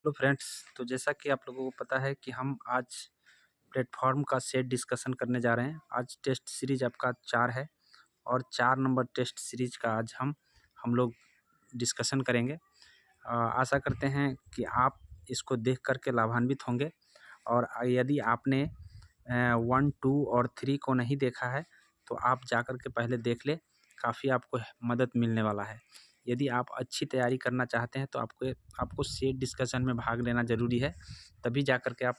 Hello friends. तो जैसा कि आप लोगों को पता है कि हम आज प्लेटफॉर्म का सेट डिस्कशन करने जा रहे हैं। आज टेस्ट सीरीज आपका 4 है और 4 नंबर टेस्ट सीरीज का आज हम लोग डिस्कशन करेंगे। आशा करते हैं कि आप इसको देख कर के लाभान्वित होंगे और यदि आपने 1, 2 और 3 को नहीं देखा है तो आप जा कर के पहले देख लें, काफ़ी आपको मदद मिलने वाला है। यदि आप अच्छी तैयारी करना चाहते हैं तो आपको सेट डिस्कशन में भाग लेना ज़रूरी है, तभी जा कर के आप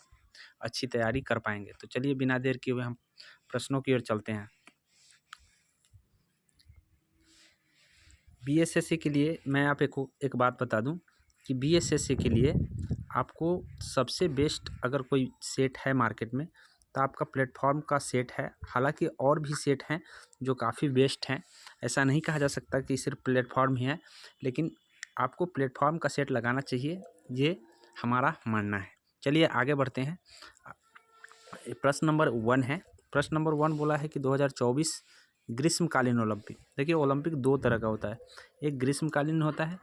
अच्छी तैयारी कर पाएंगे। तो चलिए बिना देर किए हुए हम प्रश्नों की ओर चलते हैं। बीएसएससी के लिए मैं आप एक बात बता दूं कि बीएसएससी के लिए आपको सबसे बेस्ट अगर कोई सेट है मार्केट में तो आपका प्लेटफॉर्म का सेट है। हालांकि और भी सेट हैं जो काफ़ी बेस्ट हैं, ऐसा नहीं कहा जा सकता कि सिर्फ प्लेटफॉर्म ही है, लेकिन आपको प्लेटफॉर्म का सेट लगाना चाहिए, ये हमारा मानना है। चलिए आगे बढ़ते हैं। प्रश्न नंबर 1 है। प्रश्न नंबर 1 बोला है कि 2024 ग्रीष्मकालीन ओलंपिक। देखिए ओलंपिक 2 तरह का होता है, एक ग्रीष्मकालीन होता है,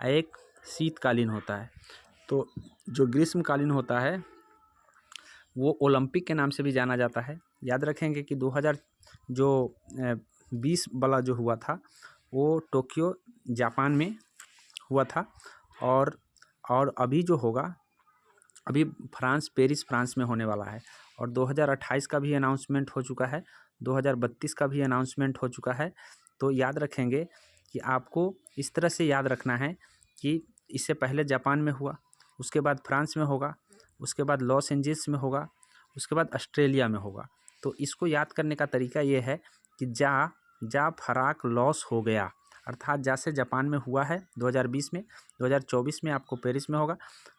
एक शीतकालीन होता है। तो जो ग्रीष्मकालीन होता है वो ओलंपिक के नाम से भी जाना जाता है। याद रखेंगे कि 2020 वाला जो हुआ था वो टोक्यो जापान में हुआ था और अभी जो होगा अभी पेरिस फ्रांस में होने वाला है। और 2028 का भी अनाउंसमेंट हो चुका है, 2032 का भी अनाउंसमेंट हो चुका है। तो याद रखेंगे कि आपको इस तरह से याद रखना है कि इससे पहले जापान में हुआ, उसके बाद फ्रांस में होगा, उसके बाद लॉस एंजिल्स में होगा, उसके बाद ऑस्ट्रेलिया में होगा। तो इसको याद करने का तरीका ये है कि जा फराक लॉस हो गया, अर्थात जैसे जापान में हुआ है 2020 में, 2024 में आपको पेरिस में होगा,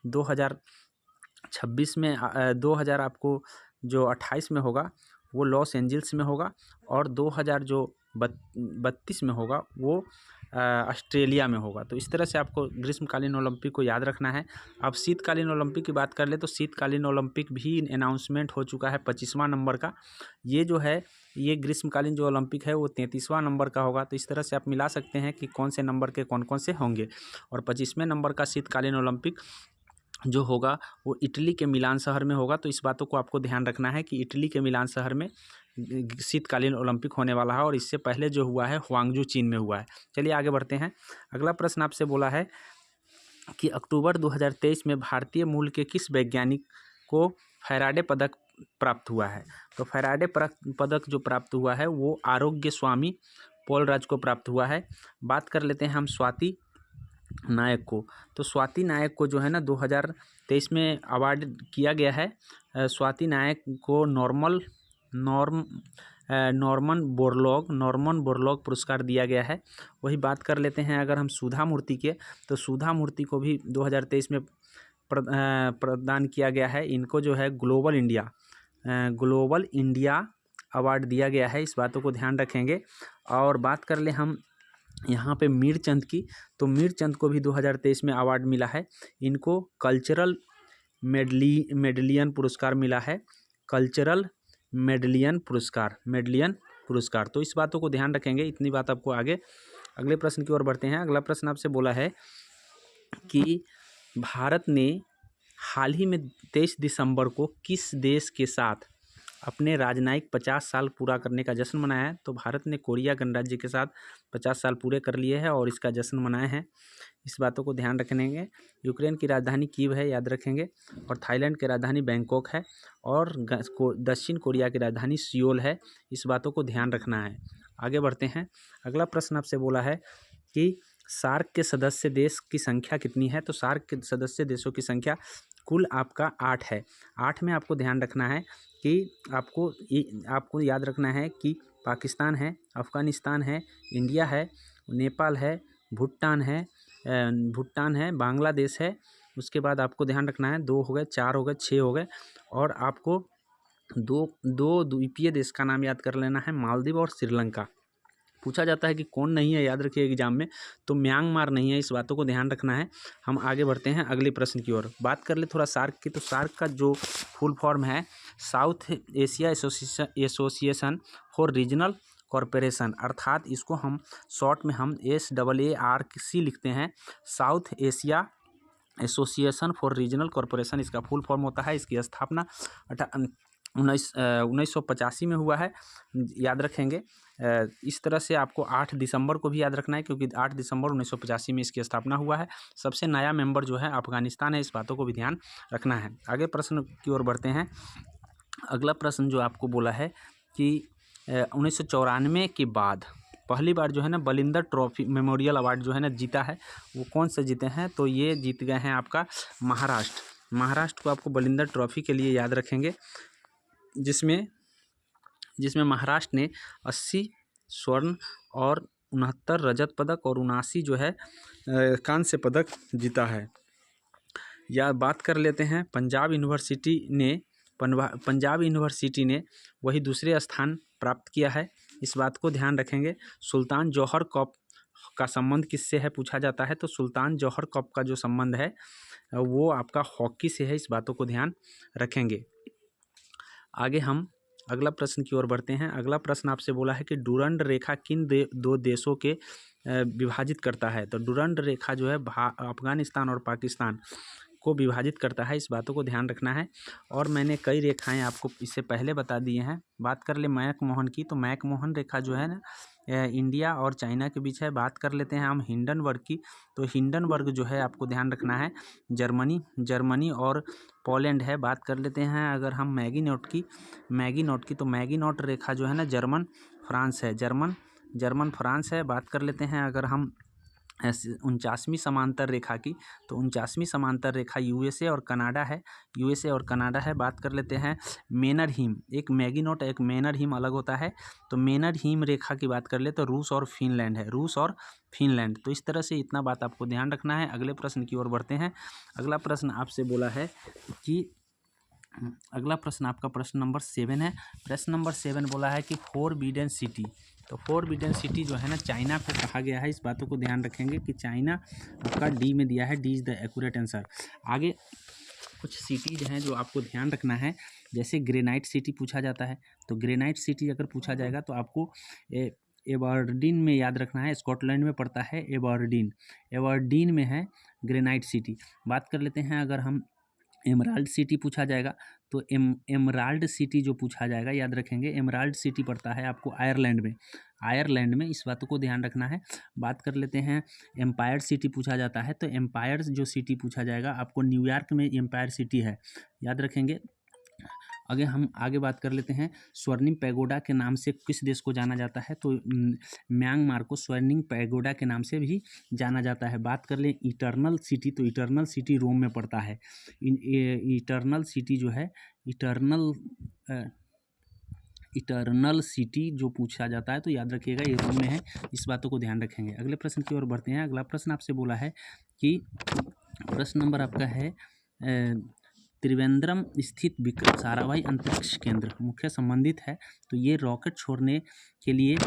2026 में 2000 आपको जो 28 में होगा वो लॉस एंजिल्स में होगा और 2032 में होगा वो ऑस्ट्रेलिया में होगा। तो इस तरह से आपको ग्रीष्मकालीन ओलंपिक को याद रखना है। अब शीतकालीन ओलंपिक की बात कर ले तो शीतकालीन ओलंपिक भी अनाउंसमेंट हो चुका है 25वां नंबर का। ये जो है ये ग्रीष्मकालीन जो ओलंपिक है वो 33वां नंबर का होगा। तो इस तरह से आप मिला सकते हैं कि कौन से नंबर के कौन कौन से होंगे। और 25वें नंबर का शीतकालीन ओलंपिक जो होगा वो इटली के मिलान शहर में होगा। तो इस बातों को आपको ध्यान रखना है कि इटली के मिलान शहर में शीतकालीन ओलंपिक होने वाला है और इससे पहले जो हुआ है हुआंगजू चीन में हुआ है। चलिए आगे बढ़ते हैं। अगला प्रश्न आपसे बोला है कि अक्टूबर 2023 में भारतीय मूल के किस वैज्ञानिक को फैराडे पदक प्राप्त हुआ है। तो फैराडे पदक जो प्राप्त हुआ है वो आरोग्य स्वामी पॉलराज को प्राप्त हुआ है। बात कर लेते हैं हम स्वाति नायक को। तो स्वाति नायक को जो है ना 2023 में अवार्ड किया गया है। स्वाति नायक को नॉर्मन बोरलॉग पुरस्कार दिया गया है। वही बात कर लेते हैं अगर हम सुधा मूर्ति के, तो सुधा मूर्ति को भी 2023 में प्रदान किया गया है। इनको जो है ग्लोबल इंडिया अवार्ड दिया गया है। इस बातों को ध्यान रखेंगे। और बात कर ले हम यहाँ पे मीरचंद की, तो मीरचंद को भी 2023 में अवार्ड मिला है। इनको कल्चरल मेडलियन पुरस्कार मिला है, कल्चरल मेडलियन पुरस्कार। तो इस बातों को ध्यान रखेंगे। इतनी बात आपको आगे अगले प्रश्न की ओर बढ़ते हैं। अगला प्रश्न आपसे बोला है कि भारत ने हाल ही में 23 दिसंबर को किस देश के साथ अपने राजनयिक 50 साल पूरा करने का जश्न मनाया है। तो भारत ने कोरिया गणराज्य के साथ 50 साल पूरे कर लिए हैं और इसका जश्न मनाए हैं। इस बातों को ध्यान रखेंगे। यूक्रेन की राजधानी कीव है, याद रखेंगे। और थाईलैंड की राजधानी बैंकॉक है और दक्षिण कोरिया की राजधानी सियोल है। इस बातों को ध्यान रखना है। आगे बढ़ते हैं। अगला प्रश्न आपसे बोला है कि सार्क के सदस्य देश की संख्या कितनी है। तो सार्क के सदस्य देशों की संख्या कुल आपका 8 है। 8 में आपको ध्यान रखना है कि आपको याद रखना है कि पाकिस्तान है, अफ़गानिस्तान है, इंडिया है, नेपाल है, भूटान है, बांग्लादेश है। उसके बाद आपको ध्यान रखना है 2 हो गए, 4 हो गए, 6 हो गए और आपको दो द्वीपीय देश का नाम याद कर लेना है, मालदीव और श्रीलंका। पूछा जाता है कि कौन नहीं है, याद रखिए एग्जाम में, तो म्यांमार नहीं है। इस बातों को ध्यान रखना है। हम आगे बढ़ते हैं अगले प्रश्न की ओर। बात कर ले थोड़ा सार्क की। तो सार्क का जो फुल फॉर्म है south Asia association for regional corporation, अर्थात इसको हम शॉर्ट में हम SAARC लिखते हैं, south Asia association for regional corporation इसका फुल फॉर्म होता है। इसकी स्थापना 1985 में हुआ है, याद रखेंगे। इस तरह से आपको 8 दिसंबर को भी याद रखना है, क्योंकि 8 दिसंबर 1985 में इसकी स्थापना हुआ है। सबसे नया मेंबर जो है अफगानिस्तान है, इस बातों को भी ध्यान रखना है। आगे प्रश्न की ओर बढ़ते हैं। अगला प्रश्न जो आपको बोला है कि 1994 के बाद पहली बार जो है ना बलिंदर ट्रॉफी मेमोरियल अवार्ड जो है ना जीता है, वो कौन से जीते हैं? तो ये जीत गए हैं आपका महाराष्ट्र को आपको बलिंदर ट्रॉफी के लिए याद रखेंगे, जिसमें महाराष्ट्र ने 80 स्वर्ण और 69 रजत पदक और 79 जो है कांस्य पदक जीता है। या बात कर लेते हैं पंजाब यूनिवर्सिटी ने वही दूसरे स्थान प्राप्त किया है, इस बात को ध्यान रखेंगे। सुल्तान जौहर कप का संबंध किससे है पूछा जाता है, तो सुल्तान जौहर कप का जो संबंध है वो आपका हॉकी से है, इस बातों को ध्यान रखेंगे। आगे हम अगला प्रश्न की ओर बढ़ते हैं। अगला प्रश्न आपसे बोला है कि डुरंड रेखा किन दो देशों के विभाजित करता है? तो डुरंड रेखा जो है अफगानिस्तान और पाकिस्तान को विभाजित करता है, इस बातों को ध्यान रखना है। और मैंने कई रेखाएं आपको इससे पहले बता दिए हैं। बात कर ले मैकमोहन की, तो मैकमोहन रेखा जो है ना इंडिया और चाइना के बीच है। बात कर लेते हैं हम हिंडनबर्ग की, तो हिंडनबर्ग जो है आपको ध्यान रखना है जर्मनी और पोलैंड है। बात कर लेते हैं अगर हम मैगीनोट की, तो मैगीनोट रेखा जो है ना जर्मन फ्रांस है। बात कर लेते हैं अगर हम 49वीं समांतर रेखा की, तो 49वीं समांतर रेखा यूएसए और कनाडा है। बात कर लेते हैं मेनर हिम, एक मैगीनोट एक मेनर हिम अलग होता है, तो मेनर हिम रेखा की बात कर ले तो रूस और फिनलैंड। तो इस तरह से इतना बात आपको ध्यान रखना है। अगले प्रश्न की ओर बढ़ते हैं। अगला प्रश्न आपसे बोला है कि अगला प्रश्न आपका प्रश्न नंबर 7 है। प्रश्न नंबर 7 बोला है कि फोरबिडन सिटी, तो फोरबिडन सिटी जो है ना चाइना को कहा गया है, इस बातों को ध्यान रखेंगे कि चाइना आपका डी में दिया है, D is the accurate answer. आगे कुछ सिटीज हैं जो आपको ध्यान रखना है, जैसे ग्रेनाइट सिटी पूछा जाता है, तो ग्रेनाइट सिटी अगर पूछा जाएगा तो आपको एबरडीन में याद रखना है, स्कॉटलैंड में पड़ता है एबरडीन में है ग्रेनाइट सिटी। बात कर लेते हैं अगर हम एमराल्ड सिटी पूछा जाएगा, तो एमराल्ड सिटी जो पूछा जाएगा याद रखेंगे, एमराल्ड सिटी पड़ता है आपको आयरलैंड में, इस बातों को ध्यान रखना है। बात कर लेते हैं एम्पायर सिटी पूछा जाता है, तो एम्पायर जो सिटी पूछा जाएगा आपको न्यूयॉर्क में एम्पायर सिटी है, याद रखेंगे। आगे बात कर लेते हैं स्वर्णिम पैगोडा के नाम से किस देश को जाना जाता है, तो म्यांमार को स्वर्णिम पैगोडा के नाम से भी जाना जाता है। बात कर लें इटर्नल सिटी, तो इटर्नल सिटी रोम में पड़ता है। इटर्नल सिटी जो है इटर्नल सिटी जो पूछा जाता है तो याद रखिएगा ये रोम में है, इस बातों को ध्यान रखेंगे। अगले प्रश्न की ओर बढ़ते हैं। अगला प्रश्न आपसे बोला है कि प्रश्न नंबर आपका है त्रिवेंद्रम स्थित विक्रम साराभाई अंतरिक्ष केंद्र मुख्य संबंधित है, तो ये रॉकेट छोड़ने के लिए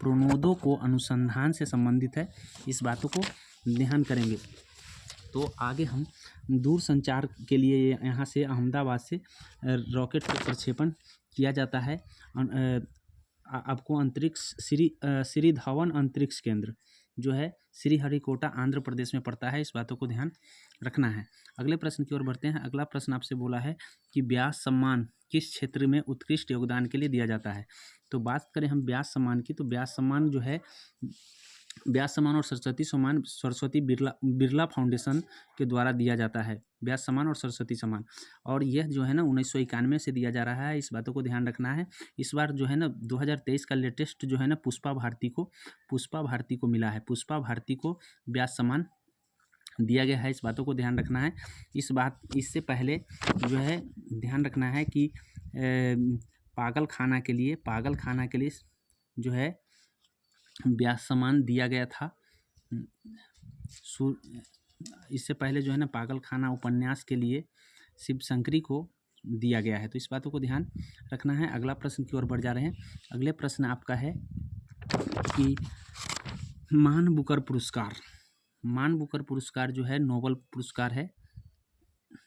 प्रणोदों को अनुसंधान से संबंधित है, इस बातों को ध्यान करेंगे। तो आगे हम दूर संचार के लिए यहाँ से अहमदाबाद से रॉकेट का प्रक्षेपण किया जाता है। आपको अंतरिक्ष श्री धवन अंतरिक्ष केंद्र जो है श्रीहरिकोटा आंध्र प्रदेश में पड़ता है, इस बातों को ध्यान रखना है। अगले प्रश्न की ओर बढ़ते हैं। अगला प्रश्न आपसे बोला है कि व्यास सम्मान किस क्षेत्र में उत्कृष्ट योगदान के लिए दिया जाता है, तो बात करें हम व्यास सम्मान की, तो व्यास सम्मान जो है व्यास सम्मान और सरस्वती बिरला फाउंडेशन के द्वारा दिया जाता है, व्यास सम्मान और सरस्वती सम्मान, और यह जो है ना 1991 से दिया जा रहा है, इस बातों को ध्यान रखना है। इस बार जो है ना 2023 का लेटेस्ट जो है ना पुष्पा भारती को मिला है, पुष्पा भारती को व्यास सम्मान दिया गया है, इस बातों को ध्यान रखना है। इससे पहले जो है ध्यान रखना है कि पागल खाना के लिए जो है व्यास सम्मान दिया गया था। इससे पहले जो है ना पागल खाना उपन्यास के लिए शिव शंकरी को दिया गया है, तो इस बातों को ध्यान रखना है। अगला प्रश्न की ओर बढ़ जा रहे हैं। अगले प्रश्न आपका है कि मान बुकर पुरस्कार जो है नोबेल पुरस्कार है,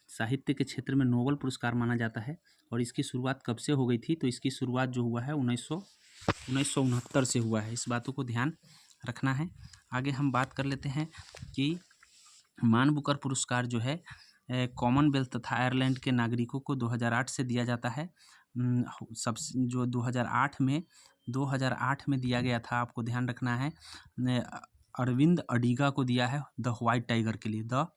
साहित्य के क्षेत्र में नोबेल पुरस्कार माना जाता है, और इसकी शुरुआत कब से हो गई थी, तो इसकी शुरुआत जो हुआ है 1969 से हुआ है, इस बातों को ध्यान रखना है। आगे हम बात कर लेते हैं कि मान बुकर पुरस्कार जो है कॉमनवेल्थ तथा आयरलैंड के नागरिकों को 2008 से दिया जाता है। सबसे जो 2008 में दिया गया था, आपको ध्यान रखना है, अरविंद अडिगा को दिया है द व्हाइट टाइगर के लिए। द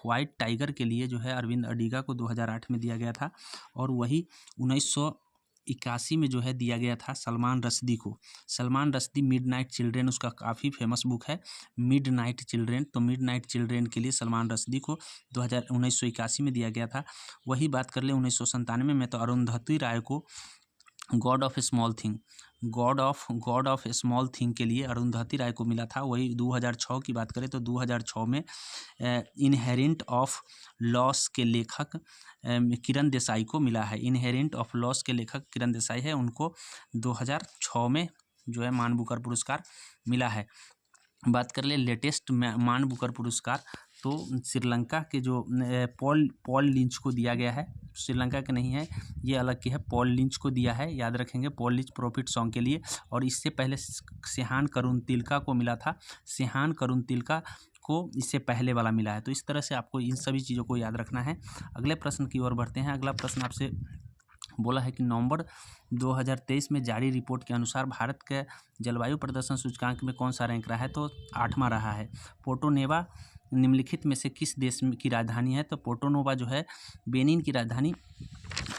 व्हाइट टाइगर के लिए जो है अरविंद अडिगा को 2008 में दिया गया था। और वही 1981 में जो है दिया गया था सलमान रश्दी को। सलमान रश्दी मिडनाइट चिल्ड्रेन, उसका काफ़ी फेमस बुक है मिडनाइट चिल्ड्रेन। तो मिडनाइट चिल्ड्रेन के लिए सलमान रश्दी को 1981 में दिया गया था। वही बात कर ले 1997 में तो अरुंधति राय को God of A small thing के लिए अरुंधति राय को मिला था। वही 2006 की बात करें तो 2006 में इनहेरेंट ऑफ लॉस के लेखक किरण देसाई को मिला है। इनहेरेंट ऑफ लॉस के लेखक किरण देसाई है, उनको 2006 में जो है मान बुकर पुरस्कार मिला है। बात कर ले लेटेस्ट मान बुकर पुरस्कार, तो श्रीलंका के जो पॉल लिंच को दिया गया है। श्रीलंका के नहीं है, ये अलग की है, पॉल लिंच को दिया है, याद रखेंगे, पॉल लिंच प्रॉफिट सॉन्ग के लिए। और इससे पहले सेहान करुणतिलका को मिला था, सेहान करुणतिलका को इससे पहले वाला मिला है। तो इस तरह से आपको इन सभी चीज़ों को याद रखना है। अगले प्रश्न की ओर बढ़ते हैं। अगला प्रश्न आपसे बोला है कि नवंबर 2023 में जारी रिपोर्ट के अनुसार भारत के जलवायु प्रदर्शन सूचकांक में कौन सा रैंक रहा है? तो 8वां रहा है। पोर्टो-नोवो निम्नलिखित में से किस देश की राजधानी है? तो पोर्टो-नोवो जो है बेनिन की राजधानी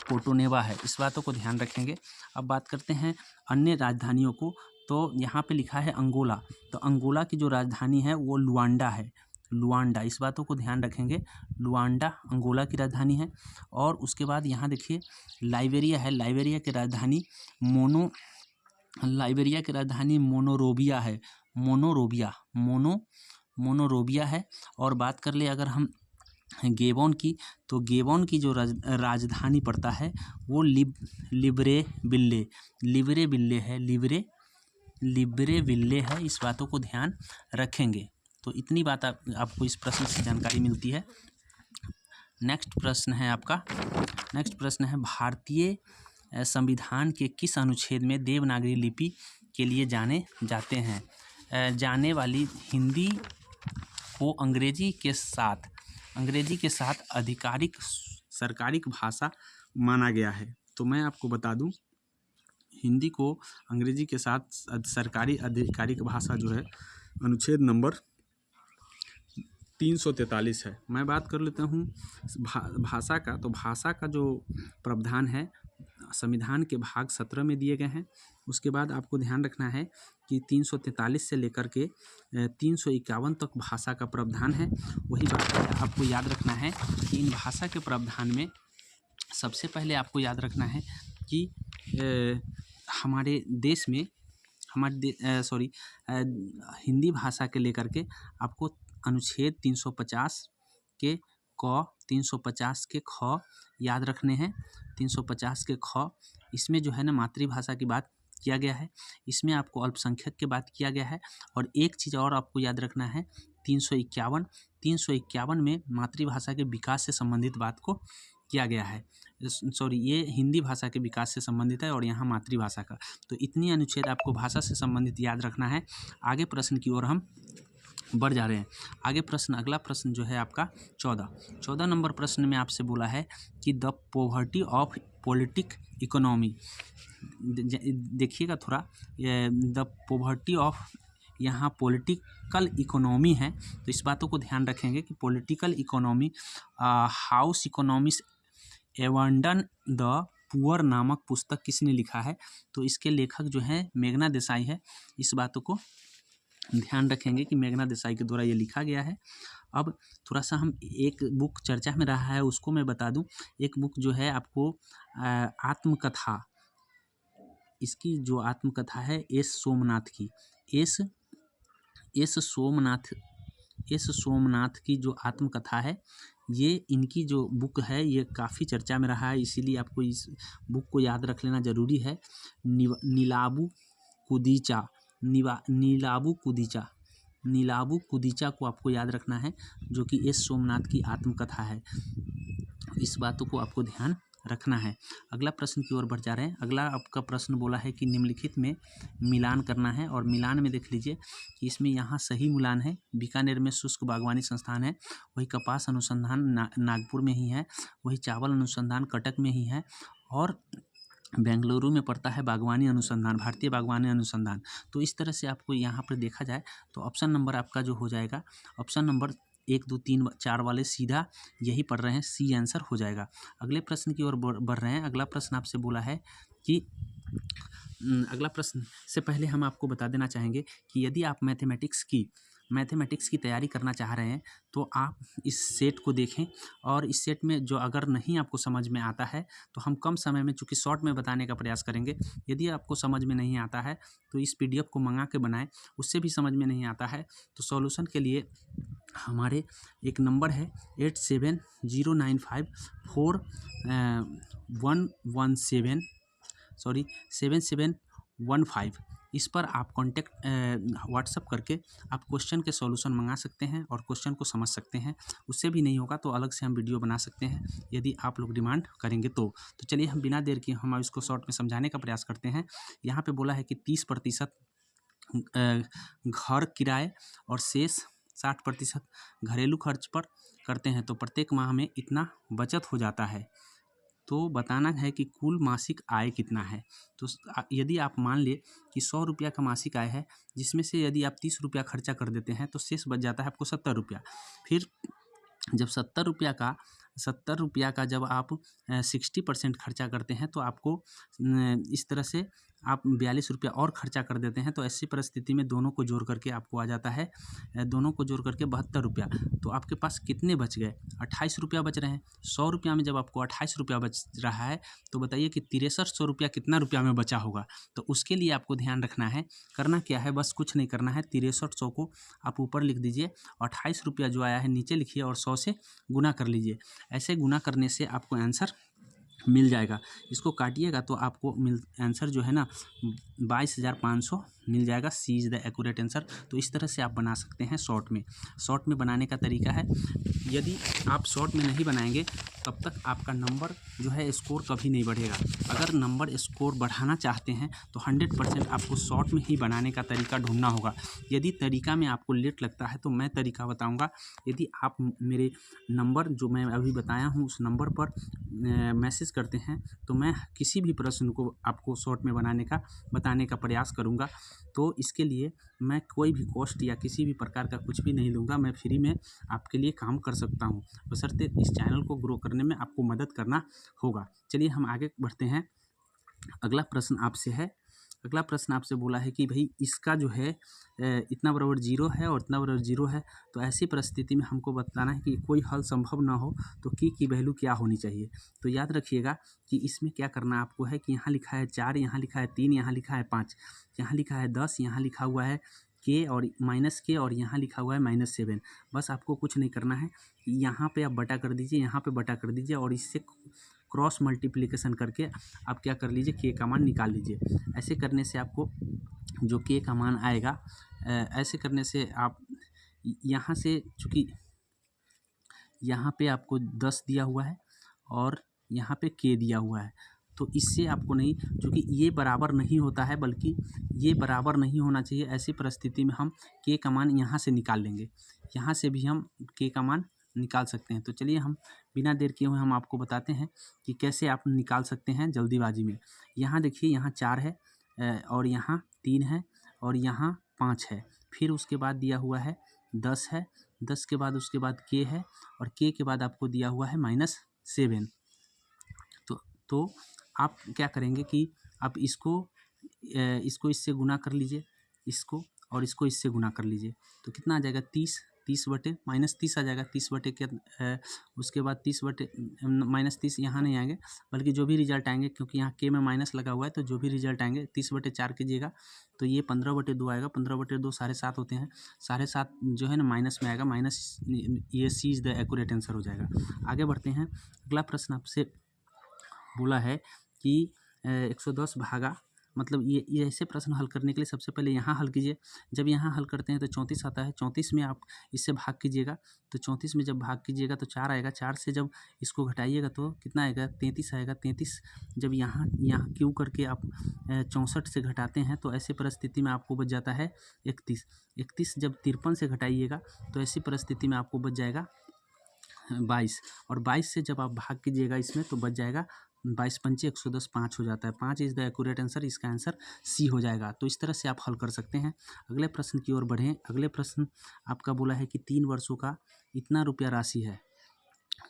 पोर्टो-नोवो है। इस बातों को ध्यान रखेंगे। अब बात करते हैं अन्य राजधानियों को, तो यहाँ पे लिखा है अंगोला। तो अंगोला की जो राजधानी है वो लुआंडा है, लुआंडा। इस बातों को ध्यान रखेंगे, लुआंडा अंगोला की राजधानी है। और उसके बाद यहाँ देखिए लाइबेरिया है, लाइबेरिया की राजधानी मोनोरोबिया है, मोनोरोबिया है। और बात कर ले अगर हम गेबोन की, तो गेबोन की जो राजधानी पड़ता है वो लिब्रेविल्ले है। इस बातों को ध्यान रखेंगे। तो इतनी बात आपको इस प्रश्न से जानकारी मिलती है। नेक्स्ट प्रश्न है भारतीय संविधान के किस अनुच्छेद में देवनागरी लिपि के लिए जाने जाते हैं? जाने वाली हिंदी को अंग्रेजी के साथ आधिकारिक सरकारी भाषा माना गया है। तो मैं आपको बता दूं, हिंदी को अंग्रेजी के साथ सरकारी आधिकारिक भाषा जो है अनुच्छेद नंबर 343 है। मैं बात कर लेता हूँ भाषा का। तो भाषा का जो प्रावधान है संविधान के भाग 17 में दिए गए हैं। उसके बाद आपको ध्यान रखना है कि 343 से लेकर के 351 तक भाषा का प्रावधान है। वही बात आपको याद रखना है कि इन भाषा के प्रावधान में सबसे पहले आपको याद रखना है कि हमारे देश में हिंदी भाषा के लेकर के आपको अनुच्छेद 350 के क, 350 के ख याद रखने हैं। 350 के ख, इसमें जो है ना मातृभाषा की बात किया गया है, इसमें आपको अल्पसंख्यक की बात किया गया है। और एक चीज़ और आपको याद रखना है, 351 में मातृभाषा के विकास से संबंधित बात को किया गया है। ये हिंदी भाषा के विकास से संबंधित है और यहाँ मातृभाषा का। तो इतनी अनुच्छेद आपको भाषा से संबंधित याद रखना है। आगे प्रश्न की ओर हम बढ़ जा रहे हैं। आगे प्रश्न, अगला प्रश्न जो है आपका 14 नंबर प्रश्न में आपसे बोला है कि the poverty of politic economy. देखिएगा थोड़ा, द पॉवर्टी ऑफ यहाँ पॉलिटिकल इकोनॉमी है। तो इस बातों को ध्यान रखेंगे कि political economy how's economics abandon the poor नामक पुस्तक किसने लिखा है? तो इसके लेखक जो हैं मेघना देसाई है। इस बातों को ध्यान रखेंगे कि मेघना देसाई के द्वारा ये लिखा गया है। अब थोड़ा सा हम एक बुक चर्चा में रहा है उसको मैं बता दूं। एक बुक जो है आपको आत्मकथा, इसकी जो आत्मकथा है एस सोमनाथ की जो आत्मकथा है, ये इनकी जो बुक है ये काफ़ी चर्चा में रहा है, इसीलिए आपको इस बुक को याद रख लेना ज़रूरी है। नीलाबू कुदीचा को आपको याद रखना है, जो कि एस सोमनाथ की आत्मकथा है। इस बातों को आपको ध्यान रखना है। अगला प्रश्न की ओर बढ़ जा रहे हैं। अगला आपका प्रश्न बोला है कि निम्नलिखित में मिलान करना है, और मिलान में देख लीजिए कि इसमें यहाँ सही मिलान है, बीकानेर में शुष्क बागवानी संस्थान है, वही कपास अनुसंधान नागपुर में ही है, वही चावल अनुसंधान कटक में ही है, और बेंगलुरु में पड़ता है बागवानी अनुसंधान, भारतीय बागवानी अनुसंधान। तो इस तरह से आपको यहाँ पर देखा जाए तो ऑप्शन नंबर आपका जो हो जाएगा, ऑप्शन नंबर 1, 2, 3, 4 वाले सीधा यही पढ़ रहे हैं, सी आंसर हो जाएगा। अगले प्रश्न की ओर बढ़ रहे हैं। अगला प्रश्न आपसे बोला है कि अगला प्रश्न से पहले हम आपको बता देना चाहेंगे कि यदि आप मैथमेटिक्स की तैयारी करना चाह रहे हैं तो आप इस सेट को देखें, और इस सेट में जो अगर नहीं आपको समझ में आता है तो हम कम समय में, चूँकि शॉर्ट में बताने का प्रयास करेंगे। यदि आपको समझ में नहीं आता है तो इस PDF को मंगा के बनाएं, उससे भी समझ में नहीं आता है तो सॉल्यूशन के लिए हमारे एक नंबर है 7715 इस पर आप कांटेक्ट व्हाट्सअप करके आप क्वेश्चन के सॉल्यूशन मंगा सकते हैं और क्वेश्चन को समझ सकते हैं। उससे भी नहीं होगा तो अलग से हम वीडियो बना सकते हैं यदि आप लोग डिमांड करेंगे तो चलिए हम बिना देर के हम इसको शॉर्ट में समझाने का प्रयास करते हैं। यहाँ पे बोला है कि 30% घर किराए और शेष 60% घरेलू खर्च पर करते हैं तो प्रत्येक माह में इतना बचत हो जाता है। तो बताना है कि कुल मासिक आय कितना है। तो यदि आप मान ले कि 100 रुपया का मासिक आय है, जिसमें से यदि आप 30 रुपया खर्चा कर देते हैं तो शेष बच जाता है आपको 70 रुपया। फिर जब 70 रुपया का जब आप 60% खर्चा करते हैं तो आपको इस तरह से आप 42 रुपया और खर्चा कर देते हैं। तो ऐसी परिस्थिति में दोनों को जोड़ करके आपको आ जाता है, दोनों को जोड़ करके 72 रुपया। तो आपके पास कितने बच गए? 28 रुपया बच रहे हैं। 100 रुपया में जब आपको 28 रुपया बच रहा है तो बताइए कि 6300 रुपया कितना रुपया में बचा होगा। तो उसके लिए आपको ध्यान रखना है, करना क्या है, बस कुछ नहीं करना है। 6300 को आप ऊपर लिख दीजिए, 28 रुपया जो आया है नीचे लिखिए और 100 से गुना कर लीजिए। ऐसे गुना करने से आपको आंसर मिल जाएगा। इसको काटिएगा तो आपको आंसर जो है ना 22,500 मिल जाएगा। सी इज़ द एक्यूरेट आंसर। तो इस तरह से आप बना सकते हैं शॉर्ट में बनाने का तरीका है। यदि आप शॉर्ट में नहीं बनाएंगे तब तक आपका नंबर जो है स्कोर कभी नहीं बढ़ेगा। अगर नंबर स्कोर बढ़ाना चाहते हैं तो 100% आपको शॉर्ट में ही बनाने का तरीका ढूंढना होगा। यदि तरीका में आपको लेट लगता है तो मैं तरीका बताऊंगा। यदि आप मेरे नंबर जो मैं अभी बताया हूँ उस नंबर पर मैसेज करते हैं तो मैं किसी भी प्रश्न को आपको शॉर्ट में बताने का प्रयास करूंगा। तो इसके लिए मैं कोई भी कॉस्ट या किसी भी प्रकार का कुछ भी नहीं लूँगा। मैं फ्री में आपके लिए काम कर सकता हूँ, बशर्ते इस चैनल को ग्रो करने में आपको मदद करना होगा। चलिए हम आगे बढ़ते हैं। अगला प्रश्न आपसे बोला है कि भाई इसका जो है इतना बराबर 0 है और इतना बराबर 0 है। तो ऐसी परिस्थिति में हमको बताना है कि कोई हल संभव ना हो तो की वैल्यू क्या होनी चाहिए। तो याद रखिएगा कि इसमें क्या करना आपको है कि यहाँ लिखा है 4, यहाँ लिखा है 3, यहाँ लिखा है 5, यहाँ लिखा है 10, यहाँ लिखा हुआ है K और -K और यहाँ लिखा हुआ है -7। बस आपको कुछ नहीं करना है, यहाँ पे आप बटा कर दीजिए, यहाँ पे बटा कर दीजिए और इससे क्रॉस मल्टीप्लिकेशन करके आप क्या कर लीजिए, K का मान निकाल लीजिए। ऐसे करने से आपको जो K का मान आएगा, ऐसे करने से आप यहाँ से, चूँकि यहाँ पे आपको 10 दिया हुआ है और यहाँ पे K दिया हुआ है, तो इससे आपको नहीं, चूँकि ये बराबर नहीं होता है बल्कि ये बराबर नहीं होना चाहिए। ऐसी परिस्थिति में हम K का मान यहाँ से निकाल लेंगे, यहाँ से भी हम K का मान निकाल सकते हैं। तो चलिए हम बिना देर किए हुए हम आपको बताते हैं कि कैसे आप निकाल सकते हैं जल्दीबाजी में। यहाँ देखिए, यहाँ 4 है और यहाँ 3 है और यहाँ 5 है। फिर उसके बाद दिया हुआ है 10 है, 10 के बाद उसके बाद K है और K के बाद आपको दिया हुआ है -7। तो आप क्या करेंगे कि आप इसको इससे गुना कर लीजिए, इसको और इसको इससे गुना कर लीजिए। तो कितना आ जाएगा 30 बटे -30 आ जाएगा। 30 बटे क्या, उसके बाद 30 बटे -30 यहाँ नहीं आएंगे बल्कि जो भी रिजल्ट आएंगे, क्योंकि यहाँ K में माइनस लगा हुआ है तो जो भी रिजल्ट आएंगे 30/4 कीजिएगा तो ये 15/2 आएगा। 15/2 7.5 होते हैं, 7.5 जो है ना माइनस में आएगा, माइनस, ये सी इज़ द एक्यूरेट आंसर हो जाएगा। आगे बढ़ते हैं। अगला प्रश्न आपसे बोला है कि 110 भागा मतलब ये ऐसे प्रश्न हल करने के लिए सबसे पहले यहाँ हल कीजिए। जब यहाँ हल करते हैं तो 34 आता है, 34 में आप इससे भाग कीजिएगा, तो 34 में जब भाग कीजिएगा तो 4 आएगा, 4 से जब इसको घटाइएगा तो कितना आएगा, 33 आएगा। 33 जब यहाँ क्यों करके आप 64 से घटाते हैं तो ऐसी परिस्थिति में आपको बच जाता है 31। 31 जब 53 से घटाइएगा तो ऐसी परिस्थिति में आपको बच जाएगा 22, और 22 से जब आप भाग कीजिएगा इसमें तो बच जाएगा 22 पंचे 110, 5 हो जाता है। 5 इज़ द एक्यूरेट आंसर, इसका आंसर सी हो जाएगा। तो इस तरह से आप हल कर सकते हैं। अगले प्रश्न की ओर बढ़ें। अगले प्रश्न आपका बोला है कि 3 वर्षों का इतना रुपया राशि है,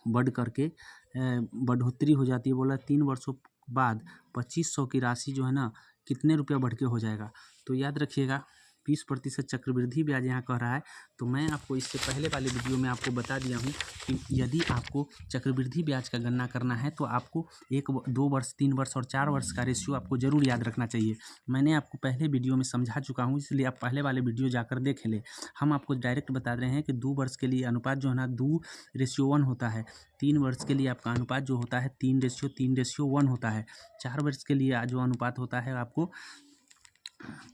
बढ़ करके बढ़ोतरी हो जाती है। बोला 3 वर्षों बाद 2500 की राशि जो है ना कितने रुपया बढ़ के हो जाएगा। तो याद रखिएगा 20% चक्रवृद्धि ब्याज यहाँ कह रहा है। तो मैं आपको इससे पहले वाले वीडियो में आपको बता दिया हूँ कि यदि आपको चक्रवृद्धि ब्याज का गणना करना है तो आपको 2 वर्ष, 3 वर्ष और 4 वर्ष का रेशियो आपको ज़रूर याद रखना चाहिए। मैंने आपको पहले वीडियो में समझा चुका हूँ, इसलिए आप पहले वाले वीडियो जाकर देख लें। हम आपको डायरेक्ट बता रहे हैं कि 2 वर्ष के लिए अनुपात जो है ना 2:1 होता है। 3 वर्ष के लिए आपका अनुपात जो होता है 3:1 होता है। 4 वर्ष के लिए जो अनुपात होता है आपको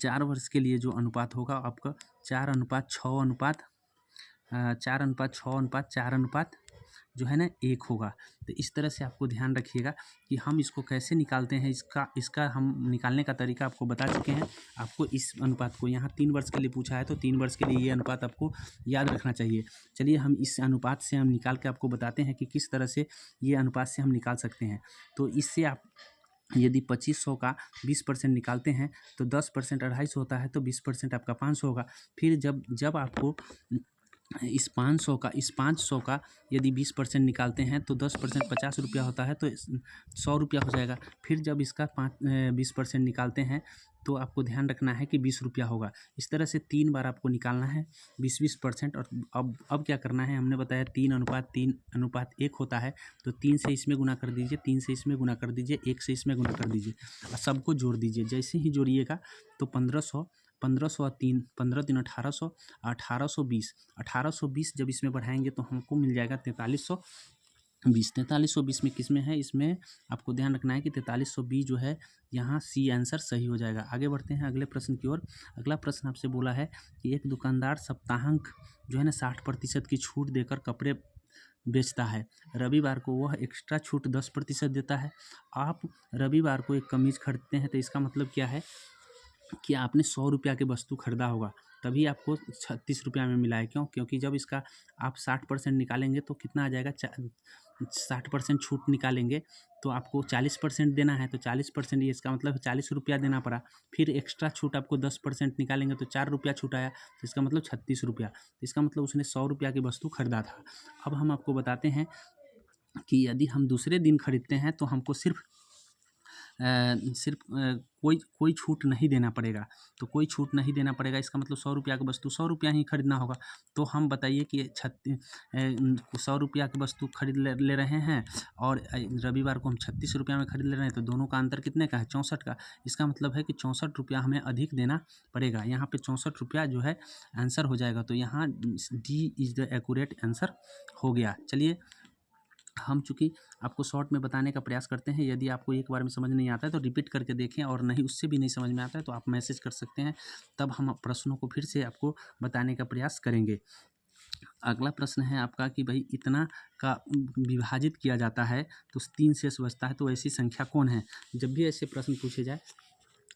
4 वर्ष के लिए जो अनुपात होगा आपका 4:6:4:4 जो है ना 1 होगा। तो इस तरह से आपको ध्यान रखिएगा कि हम इसको कैसे निकालते हैं। इसका हम निकालने का तरीका आपको बता चुके हैं। आपको इस अनुपात को यहाँ 3 वर्ष के लिए पूछा है तो 3 वर्ष के लिए ये अनुपात आपको याद रखना चाहिए। चलिए हम इस अनुपात से हम निकाल के आपको बताते हैं कि किस तरह से ये अनुपात से हम निकाल सकते हैं। तो इससे आप यदि 2500 का 20% निकालते हैं तो 10% 250 होता है, तो 20% आपका 500 होगा। फिर जब आपको इस 500 का यदि 20% निकालते हैं तो 10% 50 रुपया होता है, तो 100 रुपया हो जाएगा। फिर जब इसका 20% निकालते हैं तो आपको ध्यान रखना है कि 20 रुपया होगा। इस तरह से 3 बार आपको निकालना है 20%। और अब क्या करना है, हमने बताया 3:1 होता है, तो 3 से इसमें गुना कर दीजिए, 3 से इसमें गुना कर दीजिए, 1 से इसमें गुना कर दीजिए और सबको जोड़ दीजिए। जैसे ही जोड़िएगा तो 1500 और 3 15 3 1800, 1820 जब इसमें बढ़ाएंगे तो हमको मिल जाएगा 4320। 4320 में किस में है, इसमें आपको ध्यान रखना है कि 4320 जो है यहाँ सी आंसर सही हो जाएगा। आगे बढ़ते हैं अगले प्रश्न की ओर। अगला प्रश्न आपसे बोला है कि एक दुकानदार सप्ताहांक जो है ना 60% की छूट देकर कपड़े बेचता है। रविवार को वह एक्स्ट्रा छूट 10% देता है। आप रविवार को एक कमीज खरीदते हैं, तो इसका मतलब क्या है कि आपने 100 रुपया की वस्तु खरीदा होगा, तभी आपको 36 रुपया में मिला है। क्योंकि जब इसका आप 60% निकालेंगे तो कितना आ जाएगा, 60% छूट निकालेंगे तो आपको 40% देना है, तो 40% ये इसका मतलब 40 रुपया देना पड़ा। फिर एक्स्ट्रा छूट आपको 10% निकालेंगे तो 4 रुपया छूट आया, तो इसका मतलब 36 रुपया। तो इसका मतलब उसने 100 रुपया की वस्तु खरीदा था। अब हम आपको बताते हैं कि यदि हम दूसरे दिन खरीदते हैं तो हमको सिर्फ कोई छूट नहीं देना पड़ेगा। तो कोई छूट नहीं देना पड़ेगा, इसका मतलब 100 रुपया की वस्तु 100 रुपया ही खरीदना होगा। तो हम बताइए कि 100 रुपया की वस्तु खरीद ले रहे हैं और रविवार को हम 36 रुपया में खरीद ले रहे हैं, तो दोनों का अंतर कितने का है, 64 का। इसका मतलब है कि 64 रुपया हमें अधिक देना पड़ेगा। यहाँ पे 64 रुपया जो है आंसर हो जाएगा। तो यहाँ D is the accurate answer हो गया। चलिए हम चूँकि आपको शॉर्ट में बताने का प्रयास करते हैं, यदि आपको एक बार में समझ नहीं आता है तो रिपीट करके देखें, और नहीं उससे भी नहीं समझ में आता है तो आप मैसेज कर सकते हैं, तब हम प्रश्नों को फिर से आपको बताने का प्रयास करेंगे। अगला प्रश्न है आपका कि भाई इतना का विभाजित किया जाता है तो 3 शेष बचता है, तो ऐसी संख्या कौन है। जब भी ऐसे प्रश्न पूछे जाए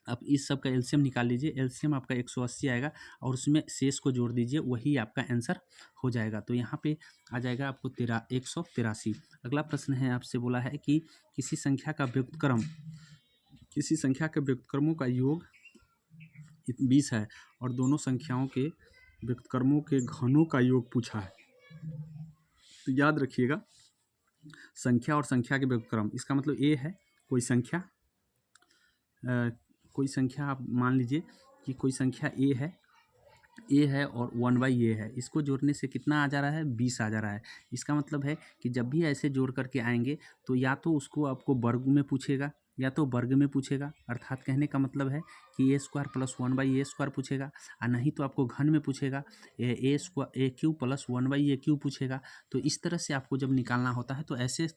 आप इस सब का एलसीएम निकाल लीजिए। एलसीएम आपका 180 आएगा और उसमें शेष को जोड़ दीजिए, वही आपका आंसर हो जाएगा। तो यहाँ पे आ जाएगा आपको 183। अगला प्रश्न है आपसे बोला है कि किसी संख्या के व्युत्क्रमों का योग 20 है और दोनों संख्याओं के व्युत्क्रमों के घनों का योग पूछा है। तो याद रखिएगा संख्या और संख्या के व्युत्क्रम, इसका मतलब ए है कोई संख्या आप मान लीजिए कि कोई संख्या ए है और 1/a है। इसको जोड़ने से कितना आ जा रहा है, 20 आ जा रहा है। इसका मतलब है कि जब भी ऐसे जोड़ करके आएंगे तो या तो उसको आपको वर्ग में पूछेगा या तो वर्ग में पूछेगा, अर्थात कहने का मतलब है कि a² + 1/a² पूछेगा, और नहीं तो आपको घन में पूछेगा a³ + 1/a³ पूछेगा। तो इस तरह से आपको जब निकालना होता है तो ऐसे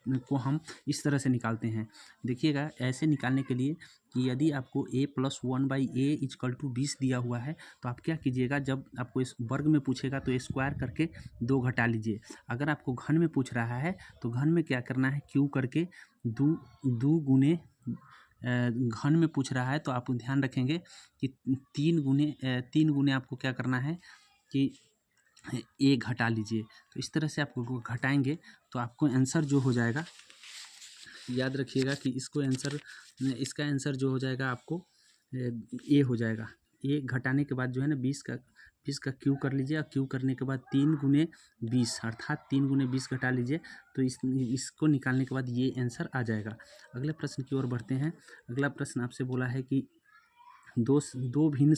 को हम इस तरह से निकालते हैं। देखिएगा, ऐसे निकालने के लिए कि यदि आपको a+1/a = 20 दिया हुआ है तो आप क्या कीजिएगा, जब आपको इस वर्ग में पूछेगा तो स्क्वायर करके 2 घटा लीजिए। अगर आपको घन में पूछ रहा है तो घन में क्या करना है, क्यू करके दो गुने घन में पूछ रहा है तो आप ध्यान रखेंगे कि 3 गुने आपको क्या करना है कि ए घटा लीजिए। तो इस तरह से आपको घटाएंगे तो आपको आंसर जो हो जाएगा, याद रखिएगा कि इसका आंसर जो हो जाएगा आपको ए हो जाएगा। ए घटाने के बाद जो है ना 20 का क्यू कर लीजिए, और क्यू करने के बाद 3 गुने 20 अर्थात 3 गुने 20 घटा लीजिए तो इसको निकालने के बाद ये आंसर आ जाएगा। अगले प्रश्न की ओर बढ़ते हैं। अगला प्रश्न आपसे बोला है कि दो भिन्न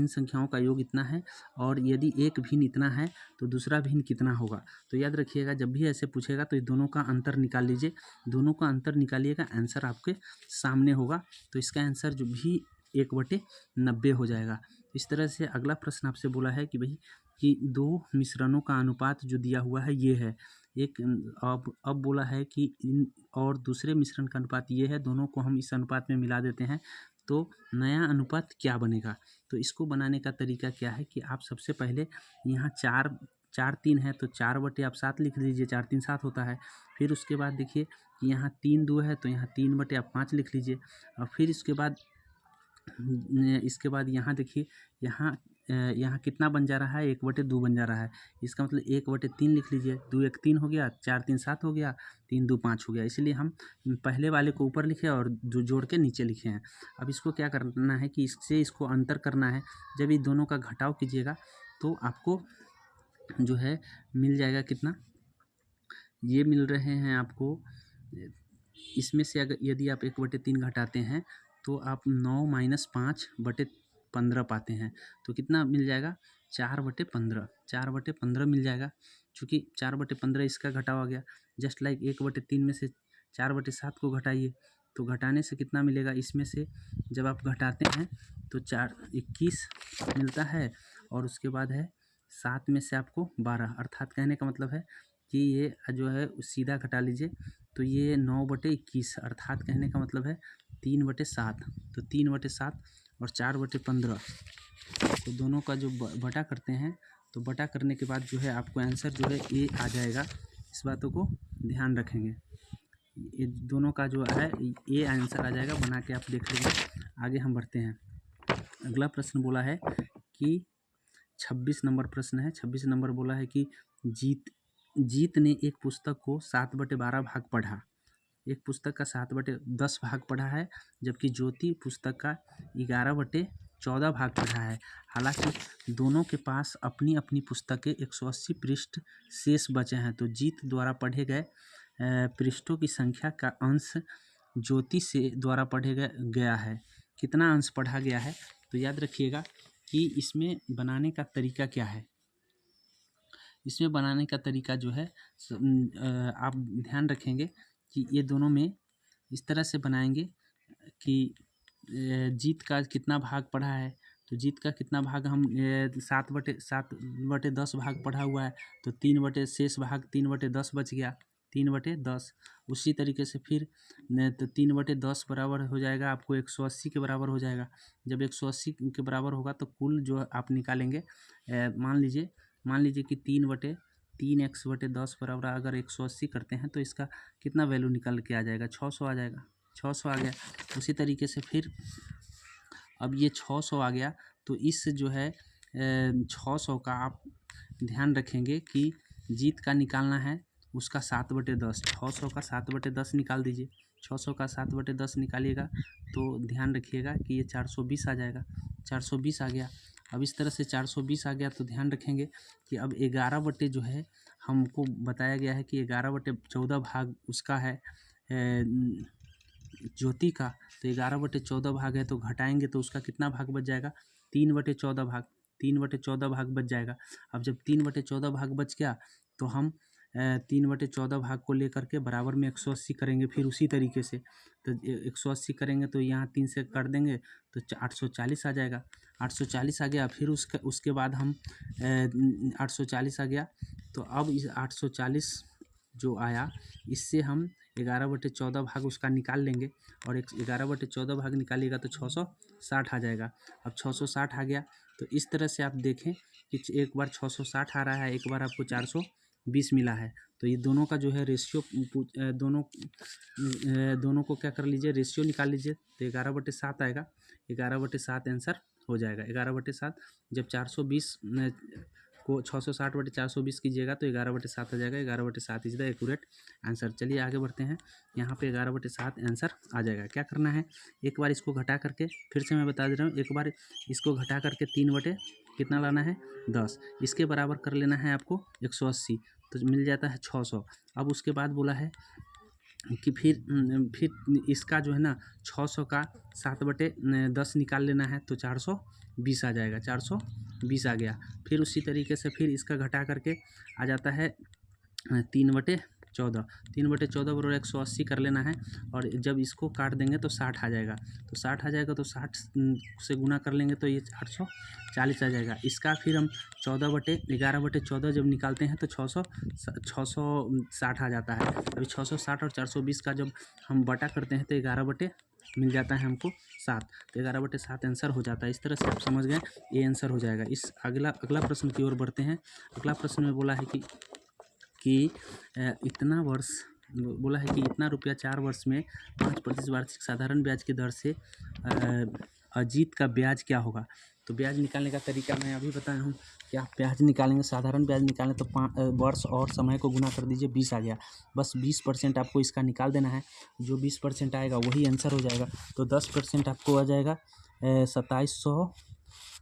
संख्याओं का योग इतना है और यदि एक भिन्न इतना है तो दूसरा भिन्न कितना होगा। तो याद रखिएगा, जब भी ऐसे पूछेगा तो ये दोनों का अंतर निकाल लीजिए, दोनों का अंतर निकालिएगा, आंसर आपके सामने होगा। तो इसका आंसर जो भी 1/90 हो जाएगा। इस तरह से अगला प्रश्न आपसे बोला है कि भाई कि दो मिश्रणों का अनुपात जो दिया हुआ है ये है। अब बोला है कि इन और दूसरे मिश्रण का अनुपात ये है, दोनों को हम इस अनुपात में मिला देते हैं तो नया अनुपात क्या बनेगा। तो इसको बनाने का तरीका क्या है कि आप सबसे पहले यहाँ 4 3 है तो 4/7 लिख लीजिए, 4 3 7 होता है। फिर उसके बाद देखिए कि यहाँ 3 2 है तो यहाँ 3/5 लिख लीजिए। और फिर इसके बाद यहाँ देखिए, यहाँ कितना बन जा रहा है, 1/2 बन जा रहा है। इसका मतलब 1/3 लिख लीजिए, 2 1 3 हो गया, 4 3 7 हो गया, 3 2 5 हो गया। इसलिए हम पहले वाले को ऊपर लिखे और जोड़ के नीचे लिखे हैं। अब इसको क्या करना है कि इसको अंतर करना है। जब ये दोनों का घटाव कीजिएगा तो आपको जो है मिल जाएगा कितना, ये मिल रहे हैं आपको। इसमें से अगर यदि आप 1/3 घटाते हैं तो आप 9 - 5/15 पाते हैं। तो कितना मिल जाएगा, 4/15 मिल जाएगा। चूँकि 4/15 इसका घटाव आ गया। जस्ट लाइक 1/3 में से 4/7 को घटाइए तो घटाने से कितना मिलेगा, इसमें से जब आप घटाते हैं तो 21 मिलता है और उसके बाद है 7 में से आपको 12, अर्थात कहने का मतलब है कि ये जो है सीधा घटा लीजिए तो ये 9/21 अर्थात कहने का मतलब है 3/7। तो 3/7 और 4/15 तो दोनों का जो बटा करते हैं तो बटा करने के बाद जो है आपको आंसर जो है ए आ जाएगा। इस बातों को ध्यान रखेंगे, ये दोनों का जो है ए आंसर आ जाएगा। बना के आप देख लीजिए। आगे हम बढ़ते हैं। अगला प्रश्न बोला है कि 26 नंबर प्रश्न है। 26 नंबर बोला है कि जीत ने एक पुस्तक को 7/12 भाग पढ़ा। एक पुस्तक का 7/10 भाग पढ़ा है, जबकि ज्योति पुस्तक का 11/14 भाग पढ़ा है। हालांकि दोनों के पास अपनी अपनी पुस्तकें 180 पृष्ठ शेष बचे हैं, तो जीत द्वारा पढ़े गए पृष्ठों की संख्या का अंश ज्योति से द्वारा पढ़े गया है। कितना अंश पढ़ा गया है। तो याद रखिएगा कि इसमें बनाने का तरीका क्या है। इसमें बनाने का तरीका जो है आप ध्यान रखेंगे कि ये दोनों में इस तरह से बनाएंगे कि जीत का कितना भाग पढ़ा है। तो जीत का कितना भाग हम 7/10 भाग पढ़ा हुआ है तो 3/शेष भाग 3/10 बच गया, 3/10। उसी तरीके से फिर तो 3/10 बराबर हो जाएगा आपको 180 के बराबर हो जाएगा। जब 180 के बराबर होगा तो कुल जो आप निकालेंगे, मान लीजिए कि 3/10 बराबर अगर 180 करते हैं तो इसका कितना वैल्यू निकल के आ जाएगा, 600 आ जाएगा। 600 आ गया। उसी तरीके से फिर अब ये 600 आ गया तो इस जो है 600 का आप ध्यान रखेंगे कि जीत का निकालना है उसका 7/10। 600 का 7/10 निकाल दीजिए। 600 का 7/10 निकालिएगा तो ध्यान रखिएगा कि ये 420 आ जाएगा। 420 आ गया। अब इस तरह से 420 आ गया तो ध्यान रखेंगे कि अब 11 जो है हमको बताया गया है कि 11/14 भाग उसका है ज्योति का। तो 11/14 भाग है तो घटाएंगे तो उसका कितना भाग बच जाएगा, 3/14 भाग। 3/14 भाग बच जाएगा। अब जब 3/14 भाग बच गया तो हम 3/14 भाग को लेकर के बराबर में 180 करेंगे। फिर उसी तरीके से तो 180 करेंगे तो यहाँ 3 से कर देंगे तो 840 आ जाएगा। 840 आ गया। फिर उसके बाद हम 840 आ गया तो अब इस 840 जो आया, इससे हम 11/14 भाग उसका निकाल लेंगे, और 11/14 भाग निकालिएगा तो 660 आ जाएगा। अब 660 आ गया, तो इस तरह से आप देखें कि एक बार 660 आ रहा है, एक बार आपको 420 मिला है। तो ये दोनों का जो है रेशियो, दोनों को क्या कर लीजिए, रेशियो निकाल लीजिए, तो 11/7 आएगा। 11/7 आंसर हो जाएगा। 11/7 जब 420 को 660/420 कीजिएगा तो 11/7 आ जाएगा। 11/7 इज द एक्यूरेट आंसर। चलिए आगे बढ़ते हैं। यहाँ पे 11/7 आंसर आ जाएगा। क्या करना है, एक बार इसको घटा करके, फिर से मैं बता दे रहा हूँ, एक बार इसको घटा करके 3 कितना लाना है, 10, इसके बराबर कर लेना है आपको 180, तो मिल जाता है 600। अब उसके बाद बोला है कि फिर इसका जो है ना 600 का 7/10 निकाल लेना है, तो 420 आ जाएगा। 420 आ गया। फिर उसी तरीके से फिर इसका घटा करके आ जाता है 3/14। 3/14 बराबर 180 कर लेना है, और जब इसको काट देंगे तो 60 आ जाएगा। तो 60 आ जाएगा, तो 60 से गुना कर लेंगे तो ये 440 आ जाएगा। इसका फिर हम 11/14 जब निकालते हैं तो 660 आ जाता है। अभी 660 और 420 का जब हम बटा करते हैं तो 11 मिल जाता है हमको 7, तो 11/7 आंसर हो जाता है। इस तरह से आप समझ गए, ये आंसर हो जाएगा। इस अगला प्रश्न की ओर बढ़ते हैं। अगला प्रश्न में बोला है कि इतना वर्ष, बोला है कि इतना रुपया 4 वर्ष में 5% वार्षिक साधारण ब्याज की दर से अजीत का ब्याज क्या होगा। तो ब्याज निकालने का तरीका मैं अभी बताया हूँ कि आप ब्याज निकालेंगे, साधारण ब्याज निकालें तो वर्ष और समय को गुना कर दीजिए, 20 आ गया। बस 20% आपको इसका निकाल देना है। जो 20% आएगा वही आंसर हो जाएगा। तो 10% आपको आ जाएगा 2700,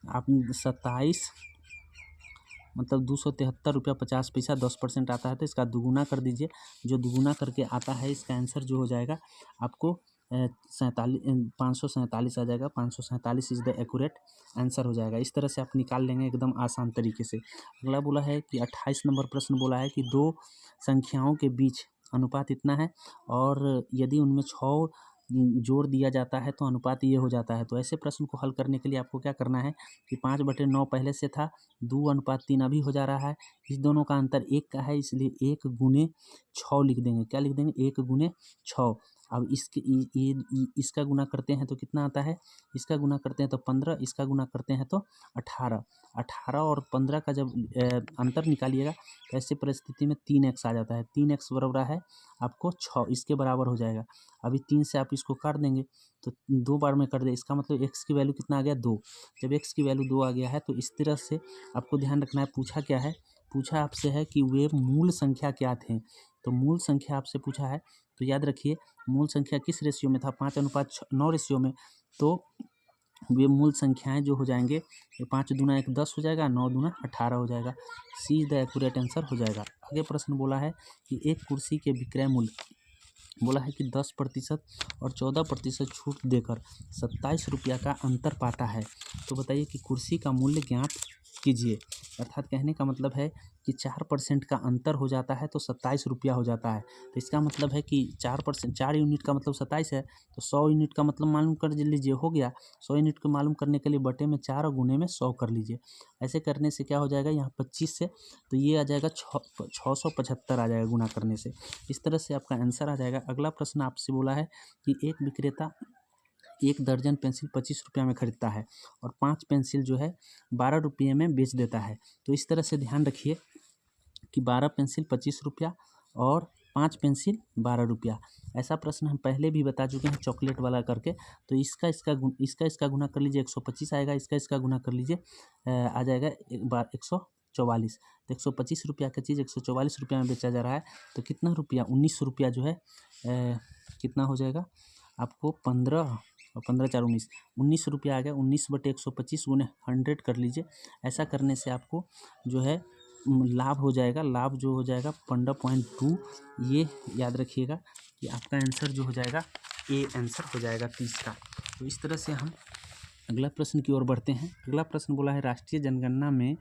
आप 27 मतलब 273.50 रुपया 10% आता है, तो इसका दुगुना कर दीजिए। जो दुगुना करके आता है इसका आंसर जो हो जाएगा आपको 547 आ जाएगा। 547 इज द एक्यूरेट आंसर हो जाएगा। इस तरह से आप निकाल लेंगे एकदम आसान तरीके से। अगला बोला है कि 28 नंबर प्रश्न बोला है कि दो संख्याओं के बीच अनुपात इतना है, और यदि उनमें 6 जोड़ दिया जाता है तो अनुपात ये हो जाता है। तो ऐसे प्रश्न को हल करने के लिए आपको क्या करना है कि 5/9 पहले से था, 2:3 अभी हो जा रहा है। इस दोनों का अंतर 1 का है, इसलिए 1 गुने 6 लिख देंगे। क्या लिख देंगे, 1 गुने 6। अब इसका गुना करते हैं तो कितना आता है, इसका गुना करते हैं तो 15, इसका गुना करते हैं तो 18। 18 और 15 का जब अंतर निकालिएगा तो ऐसी परिस्थिति में 3x आ जाता है। 3x बराबर है आपको 6, इसके बराबर हो जाएगा। अभी 3 से आप इसको काट देंगे तो 2 बार में कर दे, इसका मतलब x की वैल्यू कितना आ गया, 2। जब x की वैल्यू 2 आ गया है तो इस तरह से आपको ध्यान रखना है। पूछा क्या है, पूछा आपसे है कि वे मूल संख्या क्या थे। तो मूल संख्या आपसे पूछा है, तो याद रखिए मूल संख्या किस रेशियो में था, 5:9 रेशियो में। तो वे मूल संख्याएं जो हो जाएंगे, 5 दूना 1 10 हो जाएगा, 9 दूना 18 हो जाएगा। सी द एक्यूरेट आंसर हो जाएगा। आगे प्रश्न बोला है कि एक कुर्सी के विक्रय मूल्य, बोला है कि 10% और 14% छूट देकर 27 रुपया का अंतर पाता है। तो बताइए कि कुर्सी का मूल्य ज्ञात कीजिए। अर्थात कहने का मतलब है कि 4% का अंतर हो जाता है तो 27 रुपया हो जाता है। तो इसका मतलब है कि 4%, 4 यूनिट का मतलब 27 है, तो 100 यूनिट का मतलब मालूम कर लीजिए, हो गया। 100 यूनिट को मालूम करने के लिए बटे में 4 और गुने में 100 कर लीजिए। ऐसे करने से क्या हो जाएगा, यहाँ 25 से तो ये आ जाएगा 675 आ जाएगा गुना करने से। इस तरह से आपका आंसर आ जाएगा। अगला प्रश्न आपसे बोला है कि एक विक्रेता 1 दर्जन पेंसिल 25 रुपया में खरीदता है और 5 पेंसिल जो है 12 रुपये में बेच देता है। तो इस तरह से ध्यान रखिए कि 12 पेंसिल 25 रुपया और 5 पेंसिल 12 रुपया। ऐसा प्रश्न हम पहले भी बता चुके हैं चॉकलेट वाला करके। तो इसका गुना कर लीजिए, 125 आएगा। इसका गुना कर लीजिए, आ जाएगा 144। तो 125 रुपया का चीज़ 144 रुपया में बेचा जा रहा है। तो कितना रुपया, 19 रुपया जो है कितना हो जाएगा आपको, 15 और 15 4 19, 19 रुपया आ गया। 19/125 गुने 100 कर लीजिए। ऐसा करने से आपको जो है लाभ हो जाएगा। लाभ जो हो जाएगा 15.2। ये याद रखिएगा कि आपका आंसर जो हो जाएगा ए आंसर हो जाएगा 30 का। तो इस तरह से हम अगला प्रश्न की ओर बढ़ते हैं। अगला प्रश्न बोला है राष्ट्रीय जनगणना में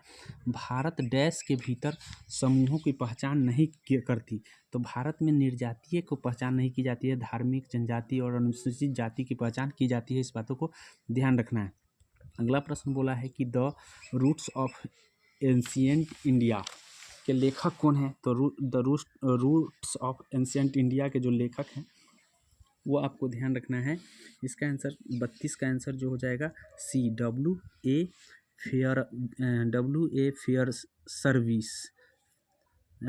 भारत डैश के भीतर समूहों की पहचान नहीं करती। तो भारत में निर्जातीय को पहचान नहीं की जाती है, धार्मिक, जनजाति और अनुसूचित जाति की पहचान की जाती है। इस बातों को ध्यान रखना है। अगला प्रश्न बोला है कि the roots of ancient India इसके लेखक कौन है? तो the roots of ancient India के जो लेखक हैं वो आपको ध्यान रखना है। इसका आंसर 32 का आंसर जो हो जाएगा सी, WA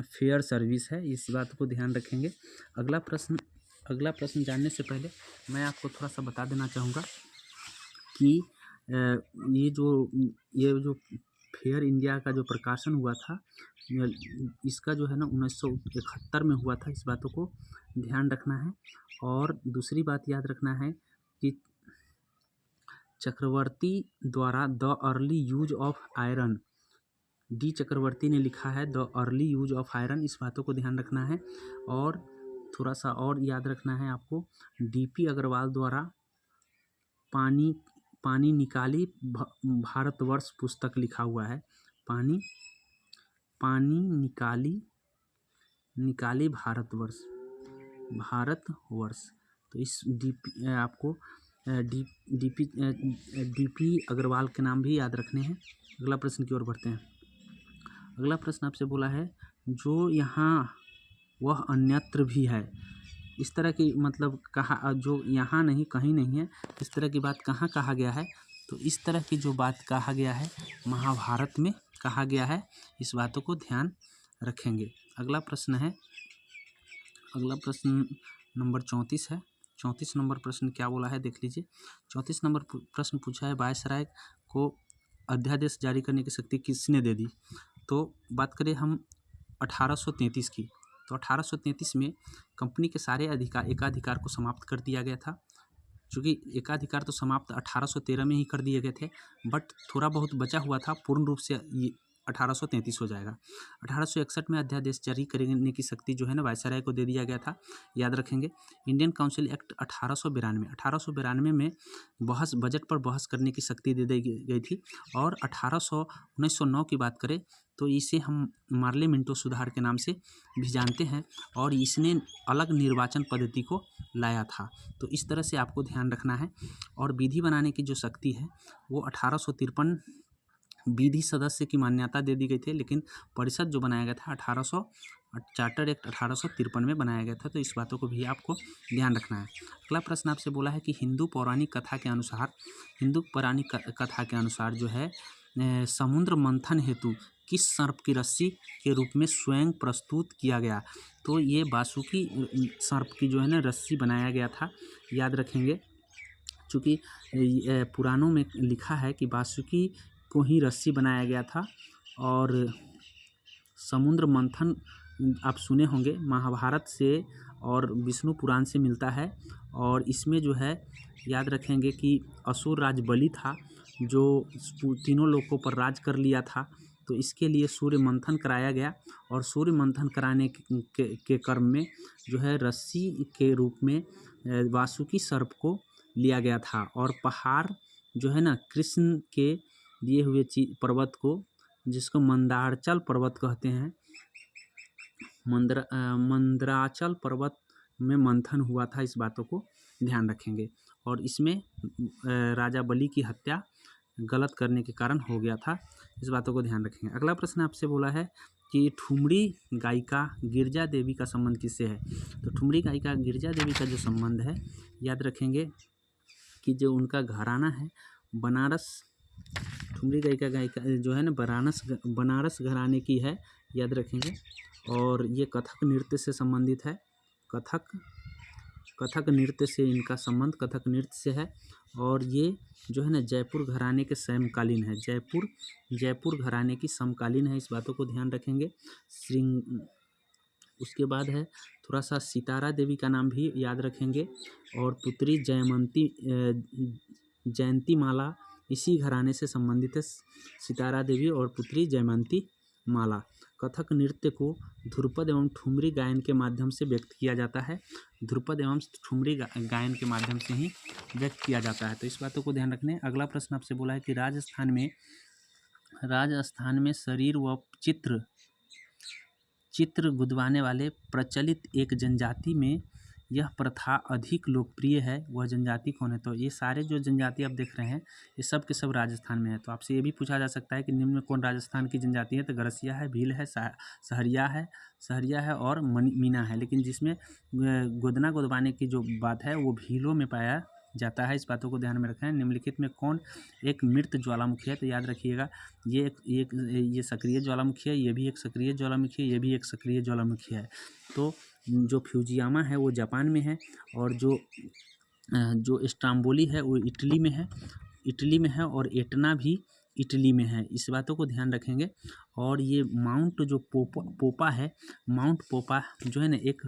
फेयर सर्विस है। इस बात को ध्यान रखेंगे। अगला प्रश्न जानने से पहले मैं आपको थोड़ा सा बता देना चाहूँगा कि ये जो फेयर इंडिया का जो प्रकाशन हुआ था इसका जो है ना 1971 में हुआ था। इस बातों को ध्यान रखना है। और दूसरी बात याद रखना है कि चक्रवर्ती द्वारा the early use of iron, D Chakravarti ने लिखा है the early use of iron. इस बातों को ध्यान रखना है। और थोड़ा सा और याद रखना है आपको, DP अग्रवाल द्वारा पानी निकाली भारतवर्ष पुस्तक लिखा हुआ है। पानी निकाली भारतवर्ष। तो इस आपको DP अग्रवाल के नाम भी याद रखने हैं। अगला प्रश्न की ओर बढ़ते हैं। अगला प्रश्न आपसे बोला है जो यहाँ वह अन्यत्र भी है। इस तरह की मतलब कहा, जो यहाँ नहीं कहीं नहीं है, इस तरह की बात कहाँ कहा गया है? तो इस तरह की जो बात कहा गया है महाभारत में कहा गया है। इस बातों को ध्यान रखेंगे। अगला प्रश्न नंबर 34 है। 34 नंबर प्रश्न क्या बोला है देख लीजिए। 34 नंबर प्रश्न पूछा है वायसराय को अध्यादेश जारी करने की शक्ति किसने दे दी? तो बात करें हम 1833 की, तो 1833 में कंपनी के सारे एकाधिकार को समाप्त कर दिया गया था। चूँकि एकाधिकार तो समाप्त 1813 में ही कर दिए गए थे, बट थोड़ा बहुत बचा हुआ था, पूर्ण रूप से ये 1833 हो जाएगा। 1861 में अध्यादेश जारी करने की शक्ति जो है ना वायसराय को दे दिया गया था, याद रखेंगे। इंडियन काउंसिल एक्ट 1892 में बजट पर बहस करने की शक्ति दे दी गई थी। और 1909 की बात करें तो इसे हम मार्ले मिंटो सुधार के नाम से भी जानते हैं, और इसने अलग निर्वाचन पद्धति को लाया था। तो इस तरह से आपको ध्यान रखना है। और विधि बनाने की जो शक्ति है वो 1853 विधि सदस्य की मान्यता दे दी गई थी, लेकिन परिषद जो बनाया गया था चार्टर एक्ट 1853 में बनाया गया था। तो इस बातों को भी आपको ध्यान रखना है। अगला प्रश्न आपसे बोला है कि हिंदू पौराणिक कथा के अनुसार जो है समुद्र मंथन हेतु किस सर्प की रस्सी के रूप में स्वयं प्रस्तुत किया गया? तो ये वासुकी सर्प की जो है ना रस्सी बनाया गया था, याद रखेंगे। चूँकि पुराणों में लिखा है कि वासुकी को ही रस्सी बनाया गया था। और समुद्र मंथन आप सुने होंगे, महाभारत से और विष्णु पुराण से मिलता है। और इसमें जो है याद रखेंगे कि असुर राज बलि था जो तीनों लोगों पर राज कर लिया था। तो इसके लिए सूर्य मंथन कराया गया, और सूर्य मंथन कराने के क्रम में जो है रस्सी के रूप में वासुकी सर्प को लिया गया था। और पहाड़ जो है ना कृष्ण के दिए हुए पर्वत को, जिसको मंदारचल पर्वत कहते हैं, मंदराचल पर्वत में मंथन हुआ था। इस बातों को ध्यान रखेंगे। और इसमें राजा बलि की हत्या गलत करने के कारण हो गया था। इस बातों को ध्यान रखेंगे। अगला प्रश्न आपसे बोला है कि ठुमरी गायिका गिरजा देवी का संबंध किससे है? तो ठुमरी गायिका गिरजा देवी का जो संबंध है, याद रखेंगे कि जो उनका घराना है बनारस, ठुमरी गायिका जो है ना बनारस घराने की है, याद रखेंगे। और ये कथक नृत्य से संबंधित है। कथक नृत्य से इनका संबंध कथक नृत्य से है। और ये जो है ना जयपुर घराने के समकालीन है, जयपुर घराने की समकालीन है। इस बातों को ध्यान रखेंगे। उसके बाद है थोड़ा सा सितारा देवी का नाम भी याद रखेंगे। और पुत्री जयंती माला इसी घराने से संबंधित है, सितारा देवी और पुत्री जयंती माला। कथक नृत्य को ध्रुपद एवं ठुमरी गायन के माध्यम से व्यक्त किया जाता है। ध्रुपद एवं ठुमरी गायन के माध्यम से ही व्यक्त किया जाता है। तो इस बातों को ध्यान रखने। अगला प्रश्न आपसे बोला है कि राजस्थान में शरीर व चित्र गुदवाने वाले प्रचलित एक जनजाति में यह प्रथा अधिक लोकप्रिय है वह जनजाति कौन है? तो ये सारे जो जनजाति आप देख रहे हैं ये सब के सब राजस्थान में है। तो आपसे ये भी पूछा जा सकता है कि निम्न में कौन राजस्थान की जनजाति है? तो गरसिया है, भील है, सहरिया है और मीना है। लेकिन जिसमें गोदना गोदवाने की जो बात है वो भीलों में पाया जाता है। इस बातों को ध्यान में रखें। निम्नलिखित में कौन एक मृत ज्वालामुखी है? तो याद रखिएगा ये सक्रिय ज्वालामुखी है, ये भी एक सक्रिय ज्वालामुखी है, ये भी एक सक्रिय ज्वालामुखी है। तो जो फ्यूजियामा है वो जापान में है और जो स्ट्राम्बोली है वो इटली में है और एटना भी इटली में है। इस बातों को ध्यान रखेंगे। और ये माउंट जो पोपा है, माउंट पोपा जो है ना एक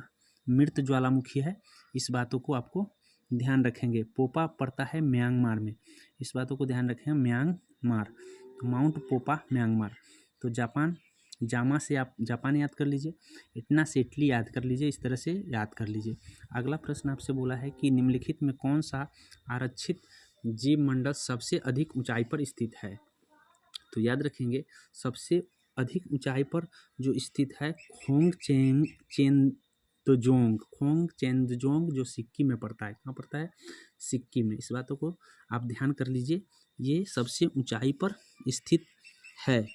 मृत ज्वालामुखी है। इस बातों को आपको ध्यान रखेंगे। पोपा पड़ता है म्यांमार में। इस बातों को ध्यान रखें, म्यांमार। तो माउंट पोपा म्यांमार। तो जामा से आप जापान याद कर लीजिए, इटना से इटली याद कर लीजिए। इस तरह से याद कर लीजिए। अगला प्रश्न आपसे बोला है कि निम्नलिखित में कौन सा आरक्षित जीव मंडल सबसे अधिक ऊंचाई पर स्थित है? तो याद रखेंगे सबसे अधिक ऊंचाई पर जो स्थित है खोंगचेंदजोंग जो सिक्किम में पड़ता है। कहाँ पड़ता है? सिक्किम में। इस बातों को आप ध्यान कर लीजिए। ये सबसे ऊंचाई पर स्थित है।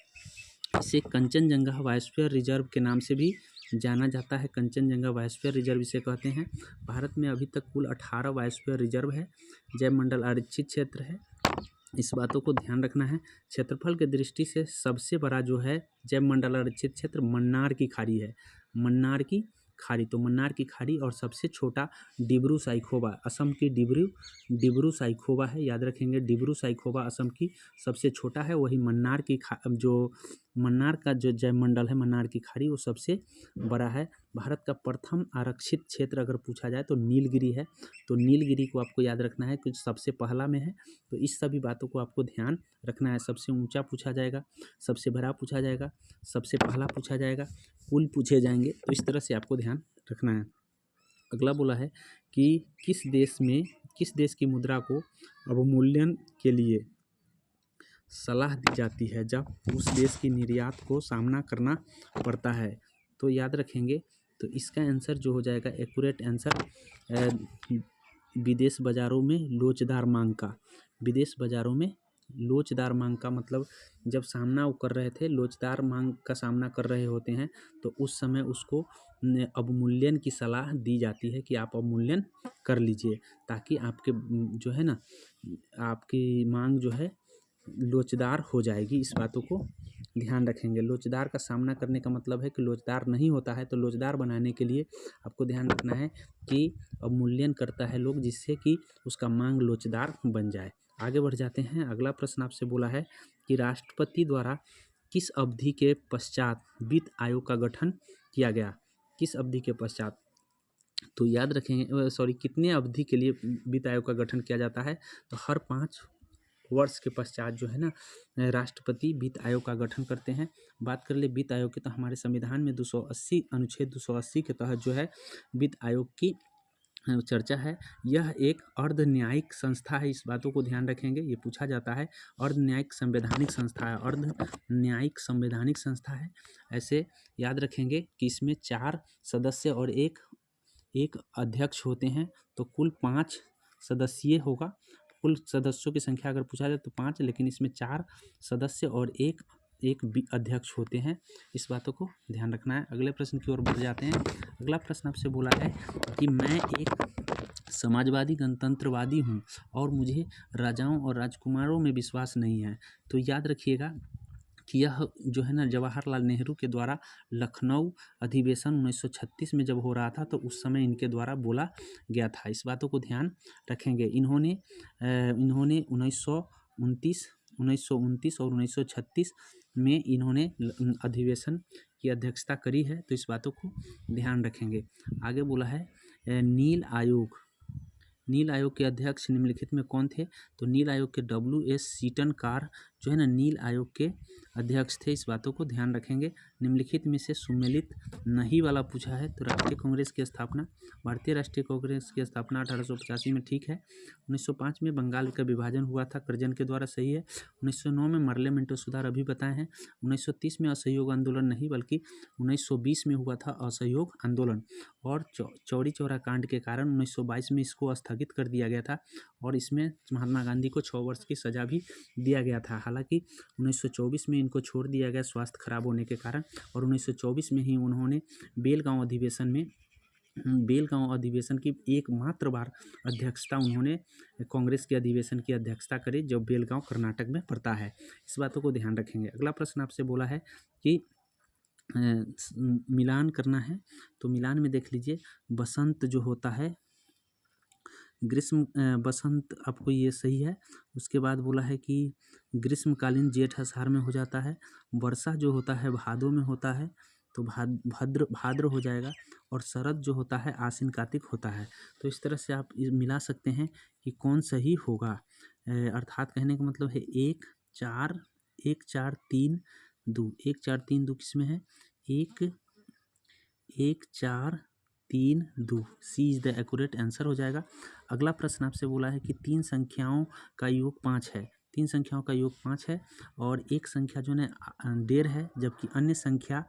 इसे कंचनजंगा बायोस्फीयर रिजर्व के नाम से भी जाना जाता है। कंचनजंगा बायोस्फीयर रिजर्व इसे कहते हैं। भारत में अभी तक कुल 18 बायोस्फीयर रिजर्व है। जैव मंडल आरक्षित क्षेत्र है। इस बातों को ध्यान रखना है। क्षेत्रफल के दृष्टि से सबसे बड़ा जो है जैव मंडल आरक्षित क्षेत्र मन्नार की खाड़ी है। मन्नार की खाड़ी। तो मन्नार की खाड़ी और सबसे छोटा डिब्रू साइखोवा, असम की डिब्रू साइखोवा है। याद रखेंगे डिब्रू साइखोवा असम की सबसे छोटा है। वही मन्नार का जो जैव मंडल है मन्नार की खाड़ी वो सबसे बड़ा है। भारत का प्रथम आरक्षित क्षेत्र अगर पूछा जाए तो नीलगिरी है। तो नीलगिरी को आपको याद रखना है कि सबसे पहला में है। तो इस सभी बातों को आपको ध्यान रखना है। सबसे ऊंचा पूछा जाएगा, सबसे बड़ा पूछा जाएगा, सबसे पहला पूछा जाएगा, कुल पूछे जाएंगे। तो इस तरह से आपको ध्यान रखना है। अगला बोला है कि किस देश की मुद्रा को अवमूल्यन के लिए सलाह दी जाती है जब उस देश की निर्यात को सामना करना पड़ता है? तो याद रखेंगे। तो इसका आंसर जो हो जाएगा एक्यूरेट आंसर विदेश बाज़ारों में लोचदार मांग का। विदेश बाज़ारों में लोचदार मांग का मतलब जब सामना वो कर रहे थे, लोचदार मांग का सामना कर रहे होते हैं तो उस समय उसको अवमूल्यन की सलाह दी जाती है कि आप अवमूल्यन कर लीजिए ताकि आपके जो है ना आपकी मांग जो है लोचदार हो जाएगी। इस बातों को ध्यान रखेंगे। लोचदार का सामना करने का मतलब है कि लोचदार नहीं होता है तो लोचदार बनाने के लिए आपको ध्यान रखना है कि अवमूल्यन करता है लोग जिससे कि उसका मांग लोचदार बन जाए। आगे बढ़ जाते हैं। अगला प्रश्न आपसे बोला है कि राष्ट्रपति द्वारा किस अवधि के पश्चात वित्त आयोग का गठन किया गया? किस अवधि के पश्चात? तो याद रखेंगे कितने अवधि के लिए वित्त आयोग का गठन किया जाता है? तो हर 5 वर्ष के पश्चात जो है ना राष्ट्रपति वित्त आयोग का गठन करते हैं। बात कर ले वित्त आयोग की तो हमारे संविधान में 280 अनुच्छेद 280 के तहत जो है वित्त आयोग की चर्चा है। यह एक अर्ध न्यायिक संस्था है। इस बातों को ध्यान रखेंगे। ये पूछा जाता है। अर्ध न्यायिक संवैधानिक संस्था है। अर्ध न्यायिक संवैधानिक संस्था है। ऐसे याद रखेंगे कि इसमें 4 सदस्य और एक अध्यक्ष होते हैं। तो कुल 5 सदस्यीय होगा। कुल सदस्यों की संख्या अगर पूछा जाए तो 5, लेकिन इसमें 4 सदस्य और एक अध्यक्ष होते हैं। इस बातों को ध्यान रखना है। अगले प्रश्न की ओर बढ़ जाते हैं। अगला प्रश्न आपसे बोला है कि मैं एक समाजवादी गणतंत्रवादी हूँ और मुझे राजाओं और राजकुमारों में विश्वास नहीं है। तो याद रखिएगा कि यह जो है ना जवाहरलाल नेहरू के द्वारा लखनऊ अधिवेशन 1936 में जब हो रहा था तो उस समय इनके द्वारा बोला गया था। इस बातों को ध्यान रखेंगे। इन्होंने 1929 और 1936 में इन्होंने अधिवेशन की अध्यक्षता करी है। तो इस बातों को ध्यान रखेंगे। आगे बोला है नील आयोग के अध्यक्ष निम्नलिखित में कौन थे? तो नील आयोग के WS सीटन कार जो है ना नील आयोग के अध्यक्ष थे। इस बातों को ध्यान रखेंगे। निम्नलिखित में से सुमेलित नहीं वाला पूछा है। तो राष्ट्रीय कांग्रेस की स्थापना, भारतीय राष्ट्रीय कांग्रेस की स्थापना 1885 में, ठीक है। 1905 में बंगाल का विभाजन हुआ था कर्जन के द्वारा, सही है। 1909 में मरले मिंटो सुधार अभी बताए हैं। 1930 में असहयोग आंदोलन नहीं बल्कि 1920 में हुआ था असहयोग आंदोलन, और चौरी चौरा कांड के कारण 1922 में इसको स्थगित कर दिया गया था, और इसमें महात्मा गांधी को 6 वर्ष की सजा भी दिया गया था। हालांकि 1924 में इनको छोड़ दिया गया स्वास्थ्य खराब होने के कारण, और 1924 में ही उन्होंने बेलगांव अधिवेशन की एकमात्र बार अध्यक्षता उन्होंने कांग्रेस के अधिवेशन की अध्यक्षता करी, जब बेलगांव कर्नाटक में पड़ता है। इस बातों को ध्यान रखेंगे। अगला प्रश्न आपसे बोला है कि मिलान करना है। तो मिलान में देख लीजिए, बसंत जो होता है, ग्रीष्म बसंत आपको ये सही है। उसके बाद बोला है कि ग्रीष्मकालीन जेठ आषाढ़ में हो जाता है। वर्षा जो होता है भादों में होता है, तो भाद्र हो जाएगा। और शरद जो होता है आश्विन कार्तिक होता है। तो इस तरह से आप मिला सकते हैं कि कौन सही होगा। अर्थात कहने का मतलब है 1 4 3 2, 1 4 3 2 किस में है? 1 4 3 2, C is the accurate answer हो जाएगा। अगला प्रश्न आपसे बोला है कि 3 संख्याओं का योग 5 है। 3 संख्याओं का योग 5 है, और एक संख्या जो है 1.5 है, जबकि अन्य संख्या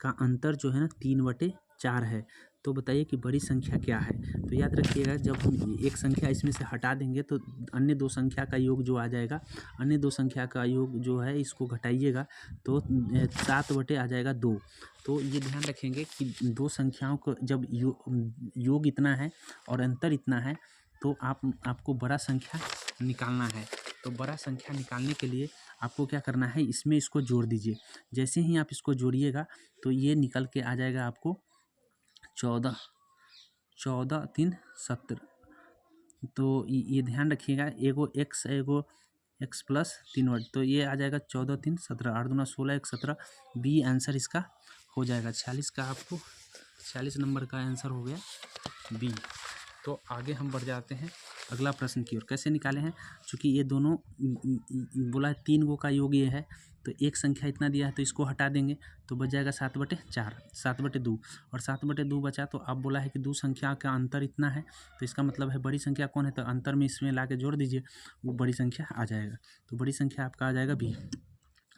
का अंतर जो है ना 3/4 है। तो बताइए कि बड़ी संख्या क्या है। तो याद रखिएगा, जब हम एक संख्या इसमें से हटा देंगे तो अन्य 2 संख्या का योग जो आ जाएगा, अन्य 2 संख्या का योग जो है इसको घटाइएगा तो 7 आ जाएगा 2। तो ये ध्यान रखेंगे कि 2 संख्याओं को जब योग इतना है और अंतर इतना है, तो आपको बड़ा संख्या निकालना है। तो बड़ा संख्या निकालने के लिए आपको क्या करना है, इसमें इसको जोड़ दीजिए। जैसे ही आप इसको जोड़िएगा तो ये निकल के आ जाएगा आपको 14 3 17। तो ये ध्यान रखिएगा, एगो एक्स प्लस 3 वर्ड, तो ये आ जाएगा 14 3 17, 8 दूना 16 1 17। बी आंसर इसका हो जाएगा। 46 का आपको 46 नंबर का आंसर हो गया बी। तो आगे हम बढ़ जाते हैं अगला प्रश्न की ओर। कैसे निकाले हैं, चूँकि ये दोनों बोला है 3 गो का योग ये है, तो एक संख्या इतना दिया है तो इसको हटा देंगे तो बच जाएगा 7/4, 7/2, और 7/2 बचा। तो अब बोला है कि 2 संख्या का अंतर इतना है, तो इसका मतलब है बड़ी संख्या कौन है, तो अंतर में इसमें ला के जोड़ दीजिए, वो बड़ी संख्या आ जाएगा। तो बड़ी संख्या आपका आ जाएगा बी।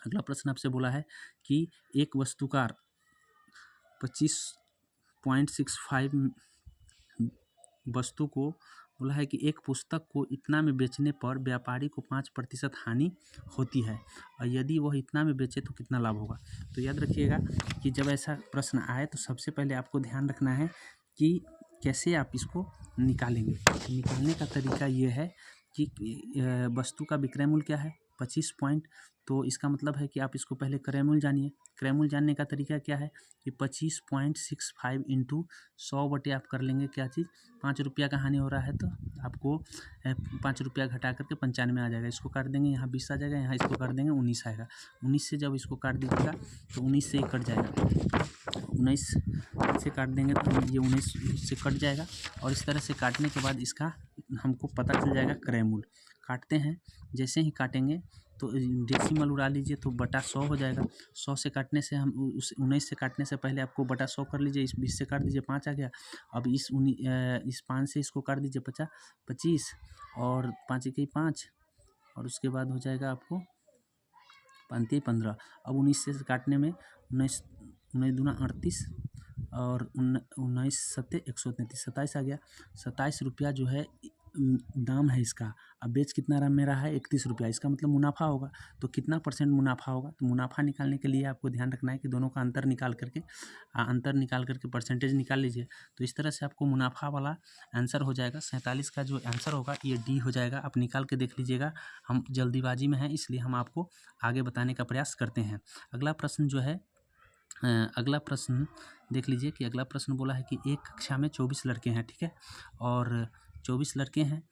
अगला प्रश्न आपसे बोला है कि एक वस्तुकार 25.65 वस्तु को बोला है कि एक पुस्तक को इतना में बेचने पर व्यापारी को 5% हानि होती है, और यदि वह इतना में बेचे तो कितना लाभ होगा। तो याद रखिएगा कि जब ऐसा प्रश्न आए तो सबसे पहले आपको ध्यान रखना है कि कैसे आप इसको निकालेंगे। निकालने का तरीका ये है कि वस्तु का विक्रय मूल्य क्या है 25 पॉइंट, तो इसका मतलब है कि आप इसको पहले क्रय मूल्य जानिए। क्रय मूल्य जानने का तरीका क्या है कि 25.65 इंटू 100 आप कर लेंगे क्या चीज़, 5 रुपया का हानि हो रहा है तो आपको 5 रुपया घटा करके 95 आ जाएगा। इसको काट देंगे, यहाँ 20 आ जाएगा, यहाँ इसको काट देंगे 19 आएगा। 19 से जब इसको काट दीजिएगा तो 19 से ही कट जाएगा, 19 से काट देंगे तो ये 19 से कट जाएगा। और इस तरह से काटने के बाद इसका हमको पता चल जाएगा क्रय मूल्य। काटते हैं, जैसे ही काटेंगे तो डेसिमल उड़ा लीजिए तो बटा 100 हो जाएगा। 100 से काटने से हम उस 19 से काटने से पहले आपको बटा 100 कर लीजिए। इस 20 से काट दीजिए 5 आ गया। अब इस 5 से इसको काट दीजिए 25, और 5 की 5, और उसके बाद हो जाएगा आपको 5 15। अब 19 से काटने में 19 दूना 38, और 19 सत्ते 133, 27 आ गया। 27 रुपया जो है दाम है इसका। अब बेच कितना रहा में रहा है 31 रुपया, इसका मतलब मुनाफा होगा। तो कितना % मुनाफा होगा, तो मुनाफा निकालने के लिए आपको ध्यान रखना है कि दोनों का अंतर निकाल करके परसेंटेज निकाल लीजिए। तो इस तरह से आपको मुनाफा वाला आंसर हो जाएगा। 47 का जो आंसर होगा ये डी हो जाएगा। आप निकाल के देख लीजिएगा, हम जल्दीबाजी में हैं इसलिए हम आपको आगे बताने का प्रयास करते हैं। अगला प्रश्न जो है, अगला प्रश्न देख लीजिए कि अगला प्रश्न बोला है कि एक कक्षा में 24 लड़के हैं, ठीक है, और 24 लड़के हैं,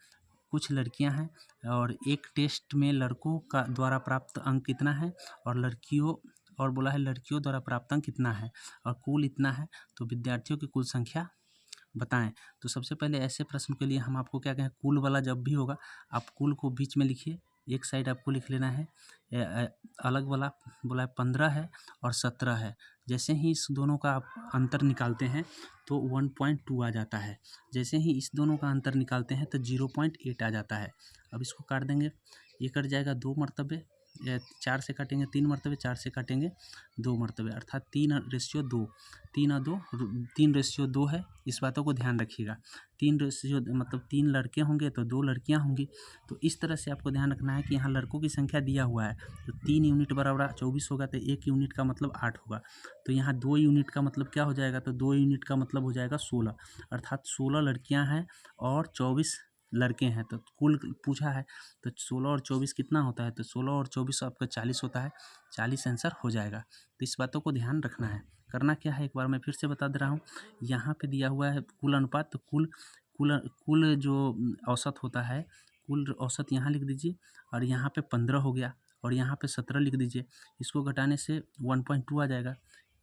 कुछ लड़कियां हैं, और एक टेस्ट में लड़कों का द्वारा प्राप्त अंक कितना है, और बोला है लड़कियों द्वारा प्राप्त अंक कितना है, और कुल इतना है, तो विद्यार्थियों की कुल संख्या बताएं। तो सबसे पहले ऐसे प्रश्न के लिए हम आपको क्या कहें, कुल वाला जब भी होगा आप कुल को बीच में लिखिए, एक साइड आपको लिख लेना है अलग वाला बोला है 15 है और 17 है। जैसे ही इस दोनों का आप अंतर निकालते हैं तो 1.2 आ जाता है। जैसे ही इस दोनों का अंतर निकालते हैं तो 0.8 आ जाता है। अब इसको काट देंगे, ये कट जाएगा 2 मरतबे, 4 से काटेंगे 3 मरतबे, 4 से काटेंगे 2 मरतबे, अर्थात 3:2। 3:2 है। इस बातों को ध्यान रखिएगा। 3 मतलब 3 लड़के होंगे तो 2 लड़कियां होंगी। तो इस तरह से आपको ध्यान रखना है कि यहाँ लड़कों की संख्या दिया हुआ है तो 3 यूनिट बराबर 24 होगा, तो 1 यूनिट का मतलब 8 होगा। तो यहाँ 2 यूनिट का मतलब क्या हो जाएगा, तो 2 यूनिट का मतलब हो जाएगा 16, अर्थात 16 लड़कियाँ हैं और 24 लड़के हैं। तो कुल पूछा है तो 16 और 24 कितना होता है, तो 16 और 24 आपका 40 होता है। 40 आंसर हो जाएगा। तो इस बातों को ध्यान रखना है। करना क्या है, एक बार मैं फिर से बता दे रहा हूँ। यहाँ पे दिया हुआ है कुल अनुपात, तो कुल जो औसत होता है, कुल औसत यहाँ लिख दीजिए और यहाँ पे 15 हो गया और यहाँ पे 17 लिख दीजिए। इसको घटाने से 1.2 आ जाएगा।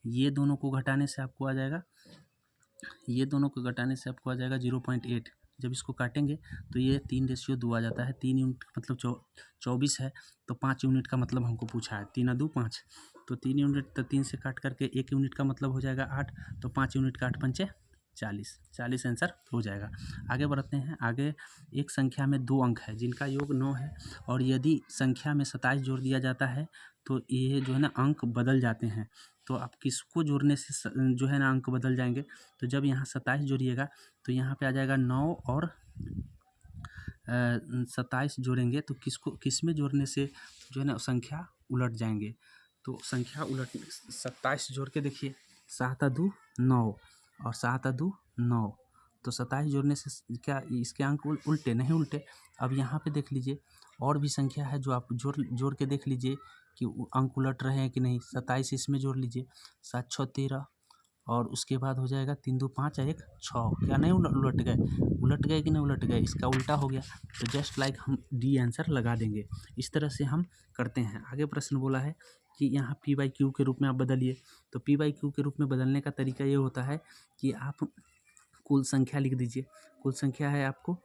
ये दोनों को घटाने से आपको आ जाएगा 0.8। जब इसको काटेंगे तो ये 3:2 आ जाता है। 3 यूनिट मतलब 24 है, तो 5 यूनिट का मतलब हमको पूछा है। 3×2 5, तो 3 यूनिट, तो 3 से काट करके 1 यूनिट का मतलब हो जाएगा 8, तो 5 यूनिट का 8 पंचे 40 आंसर हो जाएगा। आगे बढ़ते हैं। आगे एक संख्या में 2 अंक है जिनका योग 9 है और यदि संख्या में 27 जोड़ दिया जाता है तो ये जो है ना अंक बदल जाते हैं। तो आप किसको जोड़ने से जो है ना अंक बदल जाएंगे, तो जब यहाँ 27 जोड़िएगा तो यहाँ पे आ जाएगा 9 और 27 जोड़ेंगे तो किस में जोड़ने से जो है ना संख्या उलट जाएंगे। तो संख्या उलट 27 जोड़ के देखिए, 7×2 9 और 7×2 9, तो 27 जोड़ने से क्या इसके अंक उल्टे नहीं उल्टे। अब यहाँ पे देख लीजिए और भी संख्या है जो आप जोड़ के देख लीजिए कि अंक उलट रहे हैं कि नहीं। 27 इसमें जोड़ लीजिए, 7×6 13 और उसके बाद हो जाएगा 3×2 5 और 1 6। क्या नहीं उलट गए कि नहीं उलट गए, इसका उल्टा हो गया। तो जस्ट लाइक हम डी आंसर लगा देंगे। इस तरह से हम करते हैं। आगे प्रश्न बोला है कि यहाँ P/Q के रूप में आप बदलिए। तो P/Q के रूप में बदलने का तरीका ये होता है कि आप कुल संख्या लिख दीजिए। कुल संख्या है आपको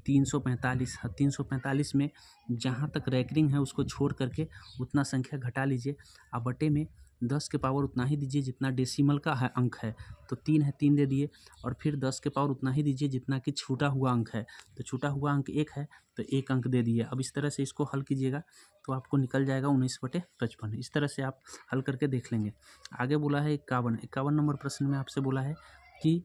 345। 345 में जहाँ तक रैंकिंग है उसको छोड़ करके उतना संख्या घटा लीजिए। अब बटे में 10 के पावर उतना ही दीजिए जितना डेसिमल का है अंक है। तो 3 है, 3 दे दिए और फिर 10 के पावर उतना ही दीजिए जितना कि छूटा हुआ अंक है। तो छूटा हुआ अंक 1 है तो 1 अंक दे दिए। अब इस तरह से इसको हल कीजिएगा तो आपको निकल जाएगा 19/55। इस तरह से आप हल करके देख लेंगे। आगे बोला है 51 नंबर प्रश्न में आपसे बोला है कि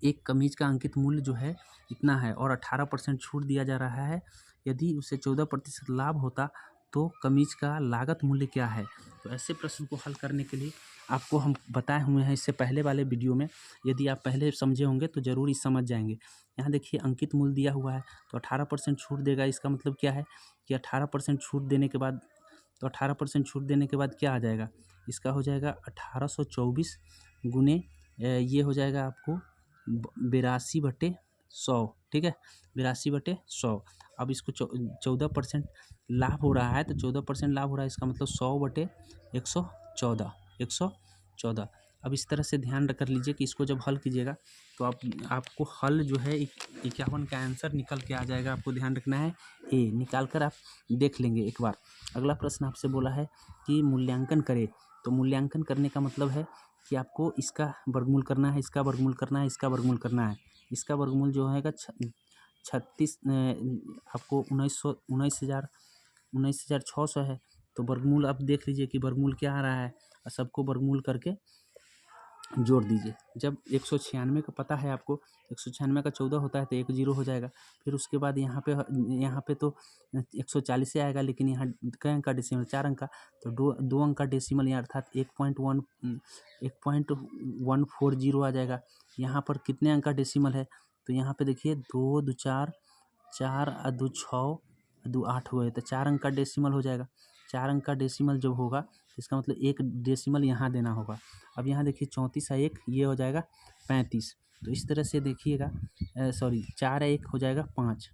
एक कमीज का अंकित मूल्य जो है इतना है और 18% छूट दिया जा रहा है। यदि उसे 14% लाभ होता तो कमीज का लागत मूल्य क्या है। तो ऐसे प्रश्न को हल करने के लिए आपको हम बताए हुए हैं इससे पहले वाले वीडियो में। यदि आप पहले समझे होंगे तो ज़रूर इस समझ जाएंगे। यहाँ देखिए अंकित मूल्य दिया हुआ है तो 18% छूट देगा। इसका मतलब क्या है कि 18% छूट देने के बाद, तो 18% छूट देने के बाद क्या आ जाएगा, इसका हो जाएगा 1824 गुने ये हो जाएगा आपको 82/100। ठीक है, 82/100। अब इसको 14% लाभ हो रहा है तो 14% लाभ हो रहा है, इसका मतलब 100/114। 114। अब इस तरह से ध्यान कर लीजिए कि इसको जब हल कीजिएगा तो आपको हल जो है 51 का आंसर निकल के आ जाएगा। आपको ध्यान रखना है ए निकाल कर आप देख लेंगे एक बार। अगला प्रश्न आपसे बोला है कि मूल्यांकन करें। तो मूल्यांकन करने का मतलब है कि आपको इसका वर्गमूल करना है, इसका वर्गमूल करना है, इसका वर्गमूल करना है। इसका वर्गमूल जो है 36 आपको 19,600 है। तो वर्गमूल आप देख लीजिए कि वर्गमूल क्या आ रहा है और सबको वर्गमूल करके जोड़ दीजिए। जब 196 का पता है आपको, 196 का 14 होता है तो 1 0 हो जाएगा। फिर उसके बाद यहाँ पे तो 140 से आएगा, लेकिन यहाँ कई अंक का डेसिमल 4 अंक का, तो 2 अंक का डेसिमल यहाँ अर्थात 1.140 आ जाएगा। यहाँ पर कितने अंक का डेसिमल है, तो यहाँ पे देखिए 2 2 4 4 और 2 6 2 8 हुए, तो 4 अंक का डेसिमल हो जाएगा। 4 अंक का डेसिमल जब होगा तो इसका मतलब 1 डेसिमल यहाँ देना होगा। अब यहाँ देखिए 34 है 1, ये हो जाएगा 35। तो इस तरह से देखिएगा, सॉरी 4 है 1 हो जाएगा 5।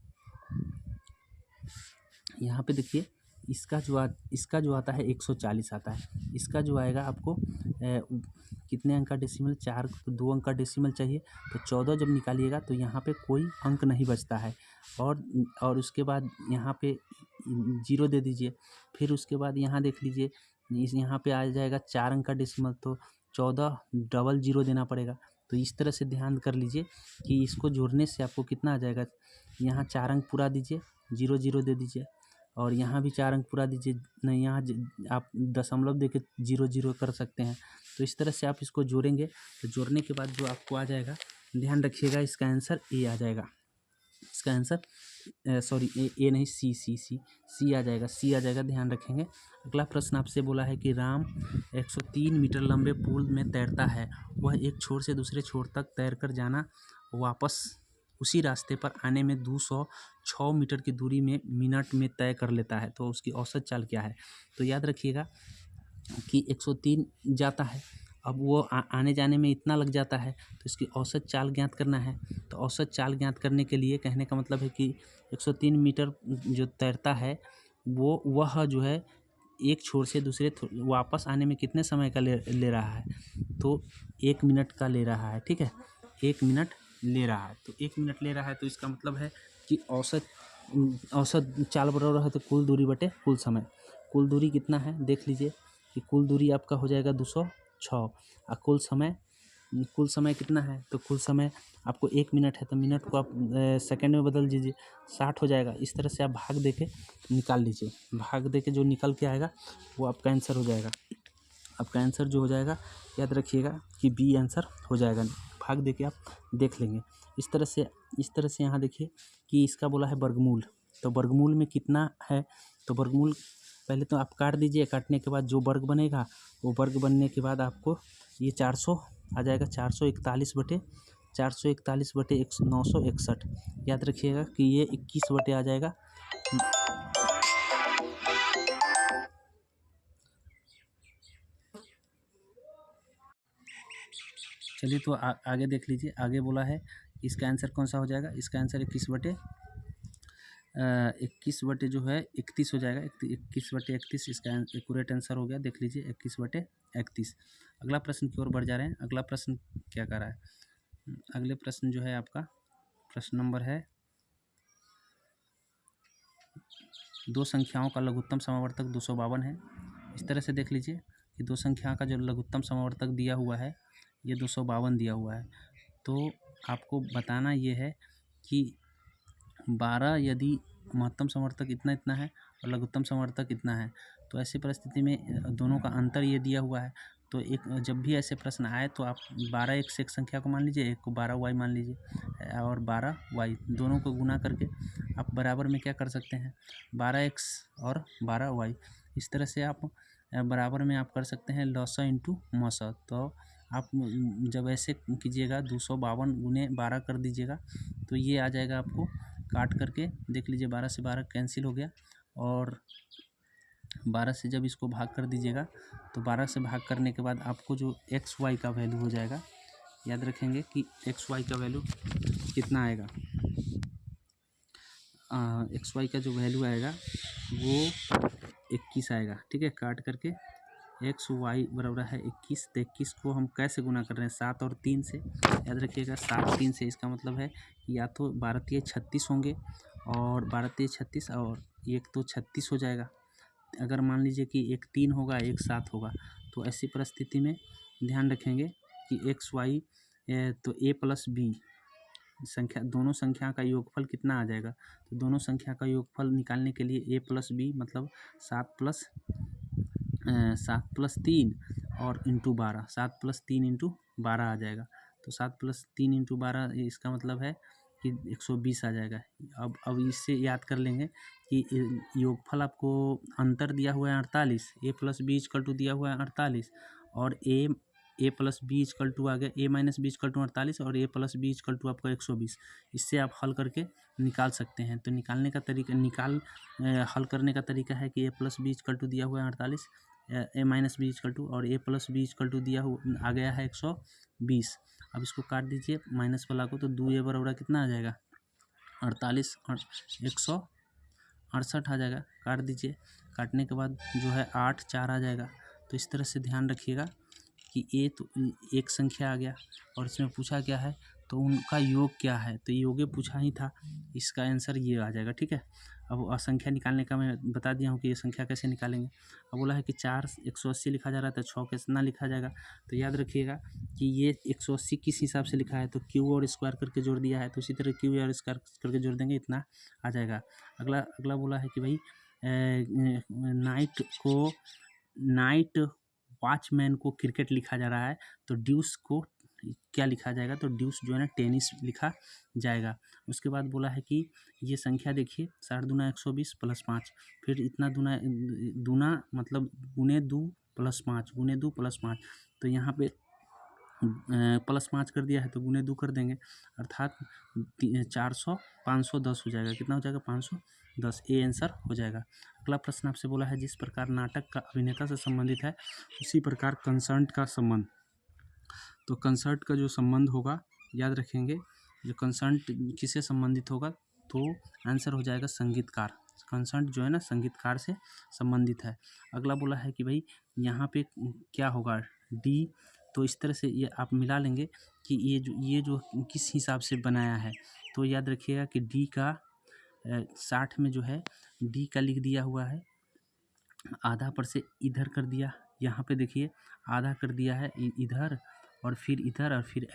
यहाँ पे देखिए इसका जो आता है 140 आता है। इसका जो आएगा आपको कितने अंक का डेसिमल, 4 2 अंक का डेसिमल चाहिए, तो 14 जब निकालिएगा तो यहाँ पे कोई अंक नहीं बचता है। और उसके बाद यहाँ पे 0 दे दीजिए। फिर उसके बाद यहाँ देख लीजिए, यहाँ पे आ जाएगा 4 अंक का डेसिमल, तो 14 डबल 0 देना पड़ेगा। तो इस तरह से ध्यान कर लीजिए कि इसको जोड़ने से आपको कितना आ जाएगा। यहाँ 4 अंक पूरा दीजिए, 0 0 दे दीजिए, और यहाँ भी 4 अंक पूरा दीजिए। नहीं, यहाँ आप दशमलव देके 0 0 कर सकते हैं। तो इस तरह से आप इसको जोड़ेंगे, तो जोड़ने के बाद जो आपको आ जाएगा, ध्यान रखिएगा, इसका आंसर ए आ जाएगा। इसका आंसर सॉरी ए नहीं, सी आ जाएगा, ध्यान रखेंगे। अगला प्रश्न आपसे बोला है कि राम 103 मीटर लंबे पुल में तैरता है। वह एक छोर से दूसरे छोर तक तैरकर जाना, वापस उसी रास्ते पर आने में 206 मीटर की दूरी में मिनट में तय कर लेता है। तो उसकी औसत चाल क्या है? तो याद रखिएगा कि 103 जाता है, अब वो आने जाने में इतना लग जाता है, तो इसकी औसत चाल ज्ञात करना है। तो औसत चाल ज्ञात करने के लिए कहने का मतलब है कि 103 मीटर जो तैरता है वह जो है एक छोर से दूसरे वापस आने में कितने समय का ले रहा है? तो 1 मिनट का ले रहा है। ठीक है, 1 मिनट ले रहा है। तो 1 मिनट ले रहा है, तो इसका मतलब है कि औसत चाल बराबर है तो कुल दूरी बटे कुल समय। कुल दूरी कितना है देख लीजिए कि कुल दूरी आपका हो जाएगा 206, और कुल समय कितना है? तो कुल समय आपको 1 मिनट है, तो मिनट को आप सेकंड में बदल दीजिए, 60 हो जाएगा। इस तरह से आप भाग दे के निकाल लीजिए। भाग दे के जो निकल के आएगा वो आपका आंसर हो जाएगा। आपका आंसर जो हो जाएगा, याद रखिएगा कि बी आंसर हो जाएगा। भाग दे के आप देख लेंगे। इस तरह से यहाँ देखिए कि इसका बोला है वर्गमूल। तो वर्गमूल में कितना है? तो वर्गमूल पहले तो आप काट दीजिए, काटने के बाद जो वर्ग बनेगा, वो वर्ग बनने के बाद आपको ये 400 आ जाएगा। 441 बटे 961। याद रखिएगा कि ये 21 बटे आ जाएगा। चलिए तो आगे देख लीजिए। आगे बोला है इसका आंसर कौन सा हो जाएगा? इसका आंसर 21 बटे जो है 31 हो जाएगा। 21 बटे 31 इसका एक्यूरेट आंसर हो गया। देख लीजिए 21 बटे 31। अगला प्रश्न की ओर बढ़ जा रहे हैं। अगला प्रश्न क्या कर रहा है? अगले प्रश्न जो है आपका प्रश्न नंबर है, दो संख्याओं का लघुत्तम समावर्तक 252 है। इस तरह से देख लीजिए कि दो संख्या का जो लघुत्तम समावर्तक दिया हुआ है ये 252 दिया हुआ है। तो आपको बताना ये है कि 12 यदि महत्तम समवर्तक इतना है और लघुत्तम समवर्तक इतना है, तो ऐसी परिस्थिति में दोनों का अंतर ये दिया हुआ है। तो एक जब भी ऐसे प्रश्न आए तो आप 12 x से एक संख्या को मान लीजिए, एक को 12y मान लीजिए, और 12y दोनों को गुना करके आप बराबर में क्या कर सकते हैं? 12x और 12y। इस तरह से आप बराबर में आप कर सकते हैं लॉसा इंटू मौसा। तो आप जब ऐसे कीजिएगा 252 गुने 12 कर दीजिएगा, तो ये आ जाएगा आपको काट करके। देख लीजिए 12 से 12 कैंसिल हो गया, और 12 से जब इसको भाग कर दीजिएगा तो 12 से भाग करने के बाद आपको जो एक्स वाई का वैल्यू हो जाएगा, याद रखेंगे कि एक्स वाई का वैल्यू कितना आएगा। एक्स वाई का जो वैल्यू आएगा वो 21 आएगा। ठीक है, काट करके एक्स वाई बराबर है 21। तो 21 को हम कैसे गुना कर रहे हैं? 7 और 3 से। याद रखिएगा 7 3 से। इसका मतलब है या तो 12 तिया 36 होंगे, और 12 तिया 36, और एक तो 36 हो जाएगा। अगर मान लीजिए कि एक 3 होगा एक 7 होगा, तो ऐसी परिस्थिति में ध्यान रखेंगे कि एक्स वाई तो ए प्लस बी संख्या, दोनों संख्या का योगफल कितना आ जाएगा? तो दोनों संख्या का योगफल निकालने के लिए ए प्लस बी मतलब 7 प्लस 3 और इंटू 12, 7 प्लस 3 इंटू 12 आ जाएगा। तो 7 प्लस 3 इंटू 12 इसका मतलब है कि 120 आ जाएगा। अब इससे याद कर लेंगे कि योगफल आपको अंतर दिया हुआ है 48, ए प्लस बी इक्वल टू दिया हुआ है 48, और ए प्लस बी इक्वल टू आ गया ए माइनस बी इक्वल टू 48, और ए प्लस बी इक्वल टू आपका 120। इससे आप हल करके निकाल सकते हैं। तो निकालने का तरीका हल करने का तरीका है कि ए प्लस बी इक्वल टू दिया हुआ है 48, ए माइनस बी इक्वल टू, और ए प्लस बी इक्वल टू दिया हुआ आ गया है 120। अब इसको काट दीजिए माइनस वाला को, तो 2 बराबर कितना आ जाएगा? 48 और 168 आ जाएगा। काट दीजिए। काटने के बाद जो है 8 4 आ जाएगा। तो इस तरह से ध्यान रखिएगा कि ये तो एक संख्या आ गया और इसमें पूछा क्या है, तो उनका योग क्या है, तो योगे पूछा ही था, इसका आंसर ये आ जाएगा। ठीक है, अब संख्या निकालने का मैं बता दिया हूँ कि ये संख्या कैसे निकालेंगे। अब बोला है कि 4 180 लिखा जा रहा था, 6 कितना लिखा जाएगा, तो याद रखिएगा कि ये 180 किस हिसाब से लिखा है, तो क्यू और स्क्वायर करके जोड़ दिया है, तो इसी तरह क्यू और स्क्वायर करके जोड़ देंगे, इतना आ जाएगा। अगला बोला है कि भाई नाइट वॉचमैन को क्रिकेट लिखा जा रहा है, तो ड्यूस को क्या लिखा जाएगा, तो ड्यूस जो है ना टेनिस लिखा जाएगा। उसके बाद बोला है कि ये संख्या देखिए 4 दूना 120 प्लस 5, फिर इतना दूना मतलब गुने 2 प्लस 5, गुने 2 प्लस 5, तो यहाँ पे प्लस 5 कर दिया है तो गुने 2 कर देंगे, अर्थात 400 510 हो जाएगा। कितना हो जाएगा, 510, ये आंसर हो जाएगा। अगला प्रश्न आपसे बोला है जिस प्रकार नाटक का अभिनेता से संबंधित है उसी प्रकार कंसर्ट का संबंध, तो कंसर्ट का जो संबंध होगा याद रखेंगे, जो कंसर्ट किससे संबंधित होगा, तो आंसर हो जाएगा संगीतकार। कंसर्ट जो है ना संगीतकार से संबंधित है। अगला बोला है कि भाई यहाँ पे क्या होगा, डी, तो इस तरह से ये आप मिला लेंगे कि ये जो किस हिसाब से बनाया है, तो याद रखिएगा कि डी का 60 में जो है डी का लिख दिया हुआ है, आधा पर से इधर कर दिया, यहाँ पे देखिए आधा कर दिया है इधर और फिर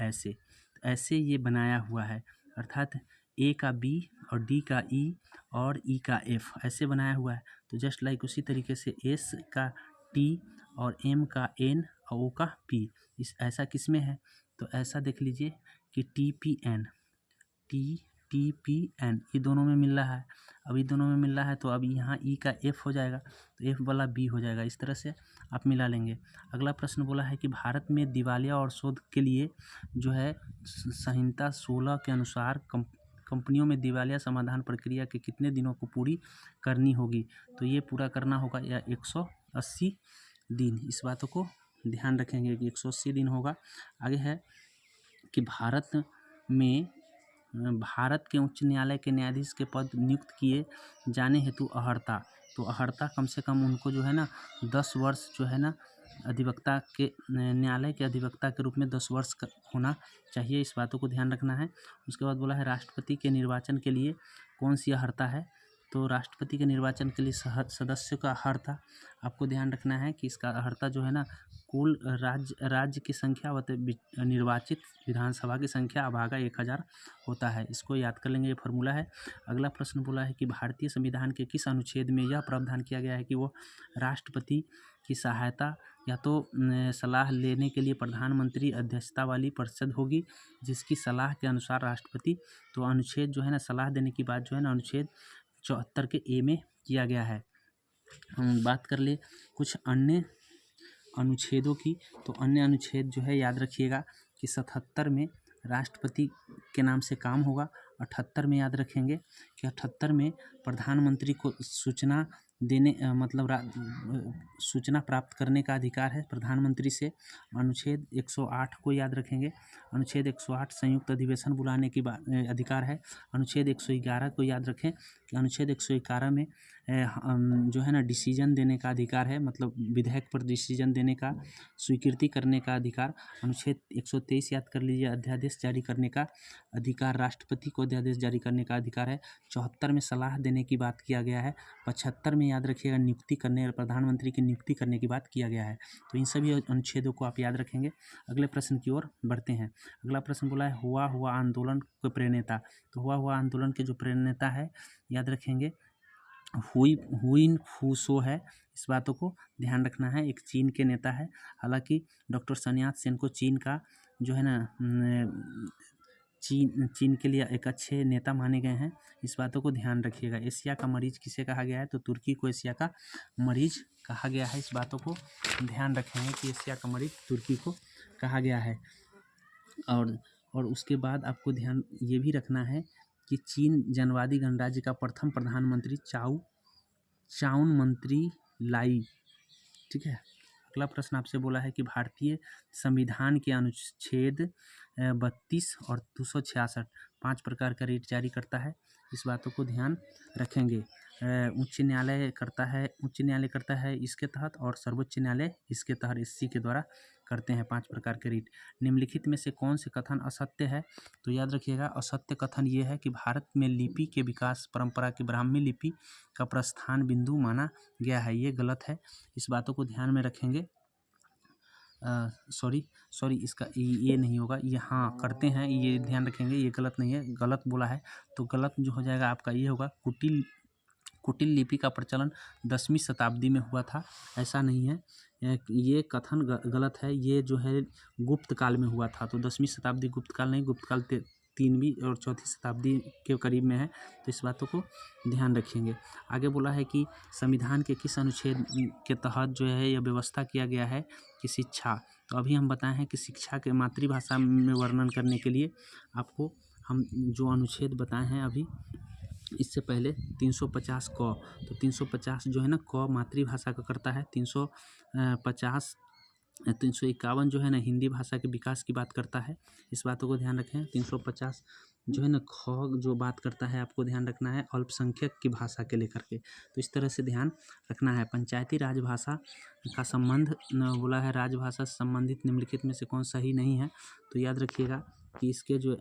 ऐसे ये बनाया हुआ है, अर्थात ए का बी और डी का ई और ई का एफ ऐसे बनाया हुआ है। तो जस्ट लाइक उसी तरीके से एस का टी और एम का एन और ओ का पी, ऐसा किस में है, तो ऐसा देख लीजिए कि टी पी एन ये दोनों में मिल रहा है। अब ये दोनों में मिल रहा है तो अब यहाँ ई का एफ हो जाएगा, तो एफ वाला बी हो जाएगा, इस तरह से आप मिला लेंगे। अगला प्रश्न बोला है कि भारत में दिवालिया और शोध के लिए जो है संहिता 16 के अनुसार कंपनियों में दिवालिया समाधान प्रक्रिया के कितने दिनों को पूरी करनी होगी, तो ये पूरा करना होगा या 180 दिन, इस बातों को ध्यान रखेंगे कि 180 दिन होगा। आगे है कि भारत के उच्च न्यायालय के न्यायाधीश के पद नियुक्त किए जाने हेतु अहर्ता, तो अहर्ता कम से कम उनको जो है ना 10 वर्ष जो है ना अधिवक्ता के न्यायालय के अधिवक्ता के रूप में 10 वर्ष होना चाहिए, इस बातों को ध्यान रखना है। उसके बाद बोला है राष्ट्रपति के निर्वाचन के लिए कौन सी अहर्ता है, तो राष्ट्रपति के निर्वाचन के लिए सदस्यों का अहर्ता आपको ध्यान रखना है कि इसका अहर्ता जो है ना कुल राज्य की संख्या व निर्वाचित विधानसभा की संख्या भागा 1000 होता है, इसको याद कर लेंगे, ये फार्मूला है। अगला प्रश्न बोला है कि भारतीय संविधान के किस अनुच्छेद में यह प्रावधान किया गया है कि वो राष्ट्रपति की सहायता या तो सलाह लेने के लिए प्रधानमंत्री अध्यक्षता वाली परिषद होगी जिसकी सलाह के अनुसार राष्ट्रपति, तो अनुच्छेद जो है ना सलाह देने की बात जो है ना अनुच्छेद 74 के ए में किया गया है। हम बात कर ले कुछ अन्य अनुच्छेदों की, तो अन्य अनुच्छेद जो है याद रखिएगा कि 77 में राष्ट्रपति के नाम से काम होगा, 78 में याद रखेंगे कि 78 में प्रधानमंत्री को सूचना देने सूचना प्राप्त करने का अधिकार है प्रधानमंत्री से। अनुच्छेद 108 को याद रखेंगे, अनुच्छेद 108 संयुक्त अधिवेशन बुलाने की अधिकार है। अनुच्छेद 111 को याद रखें कि अनुच्छेद 111 में जो है ना डिसीजन देने का अधिकार है, मतलब विधेयक पर डिसीजन देने का स्वीकृति करने का अधिकार। अनुच्छेद 123 याद कर लीजिए, अध्यादेश जारी करने का अधिकार, राष्ट्रपति को अध्यादेश जारी करने का अधिकार है। 74 में सलाह देने की बात किया गया है। 75 में याद रखिएगा नियुक्ति करने, प्रधानमंत्री की नियुक्ति करने की बात किया गया है। तो इन सभी अनुच्छेदों को आप याद रखेंगे। अगले प्रश्न की ओर बढ़ते हैं। अगला प्रश्न बोला है हुआ आंदोलन के प्रेरणा, तो हुआ आंदोलन के जो प्रेरणा है याद रखेंगे हुइन फूसो है, इस बातों को ध्यान रखना है, एक चीन के नेता है। हालांकि डॉक्टर sun यat-sen को चीन का जो है ना चीन के लिए एक अच्छे नेता माने गए हैं, इस बातों को ध्यान रखिएगा। एशिया का मरीज किसे कहा गया है, तो तुर्की को एशिया का मरीज कहा गया है, इस बातों को ध्यान रखेंगे कि एशिया का मरीज तुर्की को कहा गया है। और उसके बाद आपको ध्यान ये भी रखना है कि चीन जनवादी गणराज्य का प्रथम प्रधानमंत्री चाउन मंत्री लाई, ठीक है। अगला प्रश्न आपसे बोला है कि भारतीय संविधान के अनुच्छेद 32 और 266 5 प्रकार का रेट जारी करता है, इस बातों को ध्यान रखेंगे। उच्च न्यायालय करता है इसके तहत, और सर्वोच्च न्यायालय इसके तहत इसी के द्वारा करते हैं। 5 प्रकार के रीट। निम्नलिखित में से कौन से कथन असत्य है? तो याद रखिएगा, असत्य कथन ये है कि भारत में लिपि के विकास परंपरा की ब्राह्मी लिपि का प्रस्थान बिंदु माना गया है, ये गलत है। इस बातों को ध्यान में रखेंगे। सॉरी इसका ये नहीं होगा, ये हाँ करते हैं, ये ध्यान रखेंगे, ये गलत नहीं है, गलत बोला है तो गलत जो हो जाएगा आपका ये होगा। कुटिल लिपि का प्रचलन 10वीं शताब्दी में हुआ था, ऐसा नहीं है, ये कथन गलत है। ये जो है गुप्त काल में हुआ था, तो 10वीं शताब्दी गुप्त काल नहीं, गुप्त काल 3वीं और 4थी शताब्दी के करीब में है, तो इस बातों को ध्यान रखेंगे। आगे बोला है कि संविधान के किस अनुच्छेद के तहत जो है यह व्यवस्था किया गया है कि शिक्षा, तो अभी हम बताए हैं कि शिक्षा के मातृभाषा में वर्णन करने के लिए आपको हम जो अनुच्छेद बताए हैं अभी इससे पहले 350 क, तो 350 जो है ना क मातृभाषा का करता है, 351 जो है ना हिंदी भाषा के विकास की बात करता है, इस बातों को ध्यान रखें। 350 जो है ना ख जो बात करता है, आपको ध्यान रखना है अल्पसंख्यक की भाषा के लेकर के, तो इस तरह से ध्यान रखना है। पंचायती राजभाषा का संबंध बोला है, राजभाषा से संबंधित निम्नलिखित में से कौन सही नहीं है, तो याद रखिएगा कि इसके जो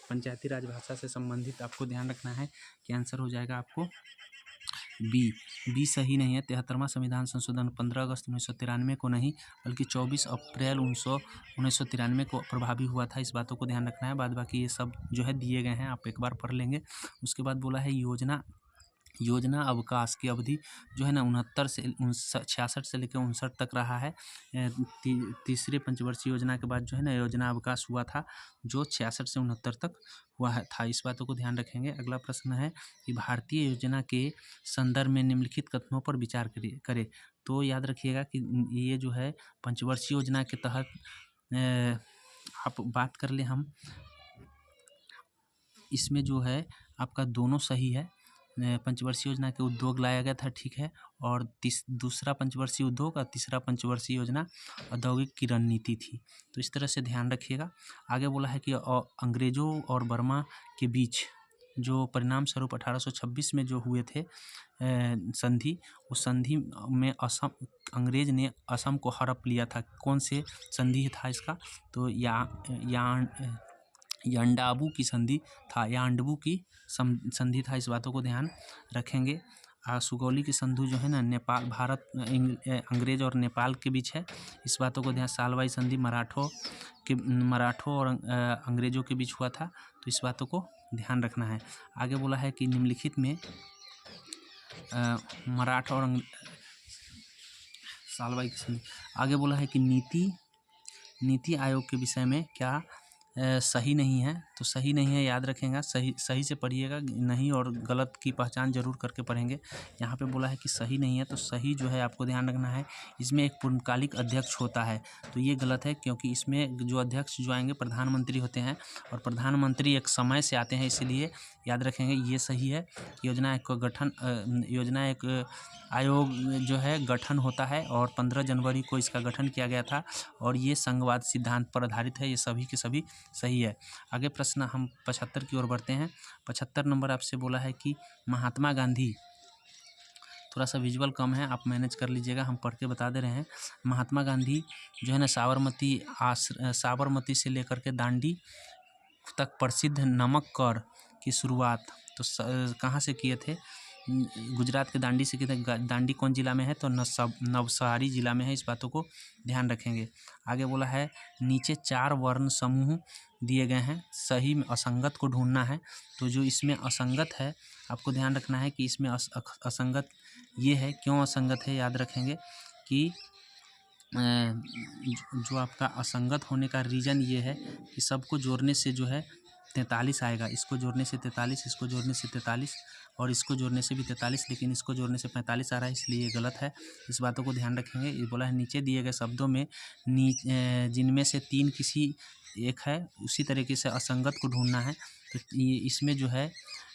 पंचायती राजभाषा से संबंधित आपको ध्यान रखना है कि आंसर हो जाएगा आपको बी सही नहीं है। 73वां संविधान संशोधन 15 अगस्त 1993 को नहीं बल्कि 24 अप्रैल 1993 को प्रभावी हुआ था, इस बातों को ध्यान रखना है। बाद बाकी ये सब जो है दिए गए हैं, आप एक बार पढ़ लेंगे। उसके बाद बोला है योजना अवकाश की अवधि जो है ना 66 से लेकर 59 तक रहा है। तीसरे पंचवर्षीय योजना के बाद जो है ना योजना अवकाश हुआ था, जो 66 से 69 तक हुआ था, इस बातों को ध्यान रखेंगे। अगला प्रश्न है कि भारतीय योजना के संदर्भ में निम्नलिखित कथनों पर विचार करें, तो याद रखिएगा कि ये जो है पंचवर्षीय योजना के तहत आप बात कर ले, हम इसमें जो है आपका दोनों सही है। पंचवर्षीय योजना के उद्योग लाया गया था, ठीक है, और दूसरा पंचवर्षीय उद्योग और तीसरा पंचवर्षीय योजना औद्योगिक की रणनीति थी, तो इस तरह से ध्यान रखिएगा। आगे बोला है कि अंग्रेजों और बर्मा के बीच जो परिणाम स्वरूप 1826 में जो हुए थे संधि, उस संधि में अंग्रेज ने असम को हड़प लिया था। कौन से संधि था इसका? तो यांडाबू की संधि था, यांडबू की संधि था, इस बातों को ध्यान रखेंगे। सुगौली की संधि जो है ना भारत अंग्रेज और नेपाल के बीच है, इस बातों को ध्यान। सालवाई संधि मराठों और अंग्रेजों के बीच हुआ था, तो इस बातों को ध्यान रखना है। आगे बोला है कि निम्नलिखित में मराठा और सालवाई की संधि। आगे बोला है कि नीति आयोग के विषय में क्या सही नहीं है, तो सही नहीं है याद रखेंगे, सही से पढ़िएगा, नहीं और गलत की पहचान जरूर करके पढ़ेंगे। यहाँ पे बोला है कि सही नहीं है, तो सही जो है आपको ध्यान रखना है, इसमें एक पूर्णकालिक अध्यक्ष होता है, तो ये गलत है, क्योंकि इसमें जो अध्यक्ष जो आएंगे प्रधानमंत्री होते हैं, और प्रधानमंत्री एक समय से आते हैं, इसीलिए याद रखेंगे ये सही है। योजना एक आयोग जो है गठन होता है, और 15 जनवरी को इसका गठन किया गया था, और ये संघवाद सिद्धांत पर आधारित है, ये सभी के सभी सही है। आगे प्रश्न हम 75 की ओर बढ़ते हैं। 75 नंबर आपसे बोला है कि महात्मा गांधी, थोड़ा सा विजुअल कम है, आप मैनेज कर लीजिएगा, हम पढ़ के बता दे रहे हैं। महात्मा गांधी जो है ना साबरमती से लेकर के दांडी तक प्रसिद्ध नमक कर की शुरुआत तो कहाँ से किए थे? गुजरात के दांडी से किए थे। दांडी कौन जिला में है? तो नवसारी जिला में है, इस बातों को ध्यान रखेंगे। आगे बोला है नीचे 4 वर्ण समूह दिए गए हैं, सही में असंगत को ढूंढना है, तो जो इसमें असंगत है आपको ध्यान रखना है कि इसमें असंगत ये है, क्यों असंगत है याद रखेंगे कि जो आपका असंगत होने का रीज़न ये है कि सबको जोड़ने से जो है 43 आएगा, इसको जोड़ने से 43, इसको जोड़ने से 43 और इसको जोड़ने से भी 43, लेकिन इसको जोड़ने से 45 आ रहा है, इसलिए ये गलत है, इस बातों को ध्यान रखेंगे। ये बोला है नीचे दिए गए शब्दों में जिनमें से 3 किसी एक है, उसी तरीके से असंगत को ढूंढना है, तो ये इसमें जो है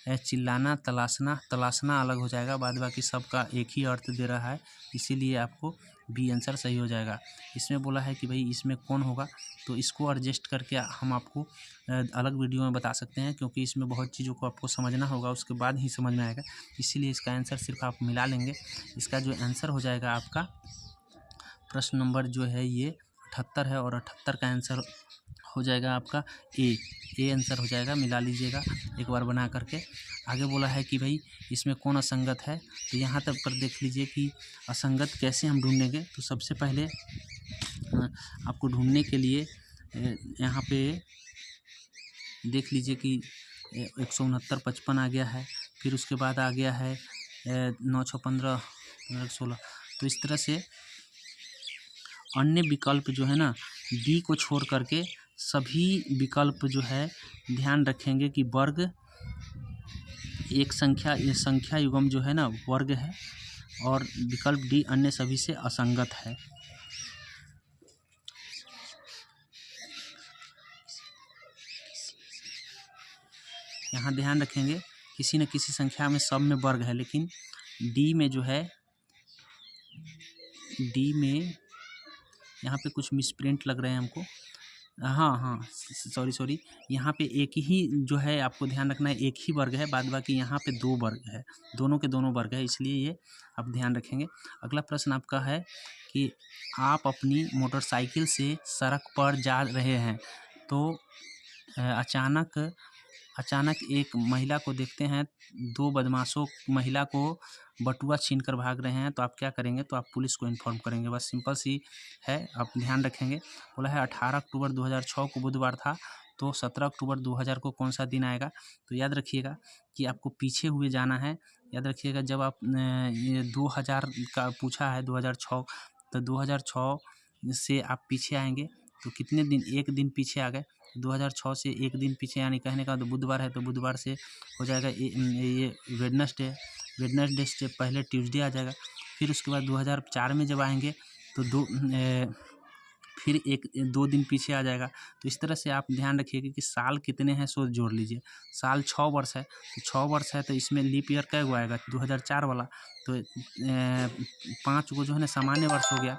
चिल्लाना तलाशना अलग हो जाएगा, बाद बाकी सबका एक ही अर्थ दे रहा है, इसीलिए आपको बी आंसर सही हो जाएगा। इसमें बोला है कि भाई इसमें कौन होगा, तो इसको एडजस्ट करके हम आपको अलग वीडियो में बता सकते हैं, क्योंकि इसमें बहुत चीज़ों को आपको समझना होगा, उसके बाद ही समझ में आएगा। इसीलिए इसका आंसर सिर्फ आप मिला लेंगे। इसका जो आंसर हो जाएगा आपका प्रश्न नंबर जो है ये 78 है, और 78 का आंसर हो जाएगा आपका ए आंसर हो जाएगा। मिला लीजिएगा एक बार बना करके। आगे बोला है कि भाई इसमें कौन असंगत है, तो यहाँ तक पर देख लीजिए कि असंगत कैसे हम ढूंढेंगे। तो सबसे पहले आपको ढूंढने के लिए यहाँ पे देख लीजिए कि 169 55 आ गया है, फिर उसके बाद आ गया है 9 6 15 15 16। तो इस तरह से अन्य विकल्प जो है ना, डी को छोड़ करके सभी विकल्प जो है ध्यान रखेंगे कि वर्ग एक संख्या, ये संख्या युग्म जो है ना वर्ग है, और विकल्प डी अन्य सभी से असंगत है। यहाँ ध्यान रखेंगे किसी न किसी संख्या में सब में वर्ग है, लेकिन डी में जो है, डी में यहाँ पे कुछ मिसप्रिंट लग रहे हैं हमको। हाँ सॉरी, यहाँ पे एक ही जो है आपको ध्यान रखना है, एक ही वर्ग है, बाद बाकी यहाँ पे 2 वर्ग है, दोनों के दोनों वर्ग है, इसलिए ये आप ध्यान रखेंगे। अगला प्रश्न आपका है कि आप अपनी मोटरसाइकिल से सड़क पर जा रहे हैं, तो अचानक एक महिला को देखते हैं, 2 बदमाशों महिला को बटुआ छीन कर भाग रहे हैं, तो आप क्या करेंगे, तो आप पुलिस को इन्फॉर्म करेंगे। बस सिंपल सी है, आप ध्यान रखेंगे। बोला है 18 अक्टूबर 2006 को बुधवार था, तो 17 अक्टूबर 2000 को कौन सा दिन आएगा। तो याद रखिएगा कि आपको पीछे हुए जाना है। याद रखिएगा जब आप ये 2000 का पूछा है 2006, तो 2006 से आप पीछे आएंगे, तो कितने दिन, एक दिन पीछे आ गए। 2006 से एक दिन पीछे, यानी कहने का तो बुधवार है, तो बुधवार से हो जाएगा ये वेडनेसडे से पहले ट्यूसडे आ जाएगा। फिर उसके बाद 2004 में जब आएंगे तो फिर 2 दिन पीछे आ जाएगा। तो इस तरह से आप ध्यान रखिएगा कि साल कितने हैं सो जोड़ लीजिए। साल 6 वर्ष है, तो 6 वर्ष है, तो इसमें लीप ईयर कै गो आएगा, 2004 वाला, तो 5 गो जो है ना सामान्य वर्ष हो गया,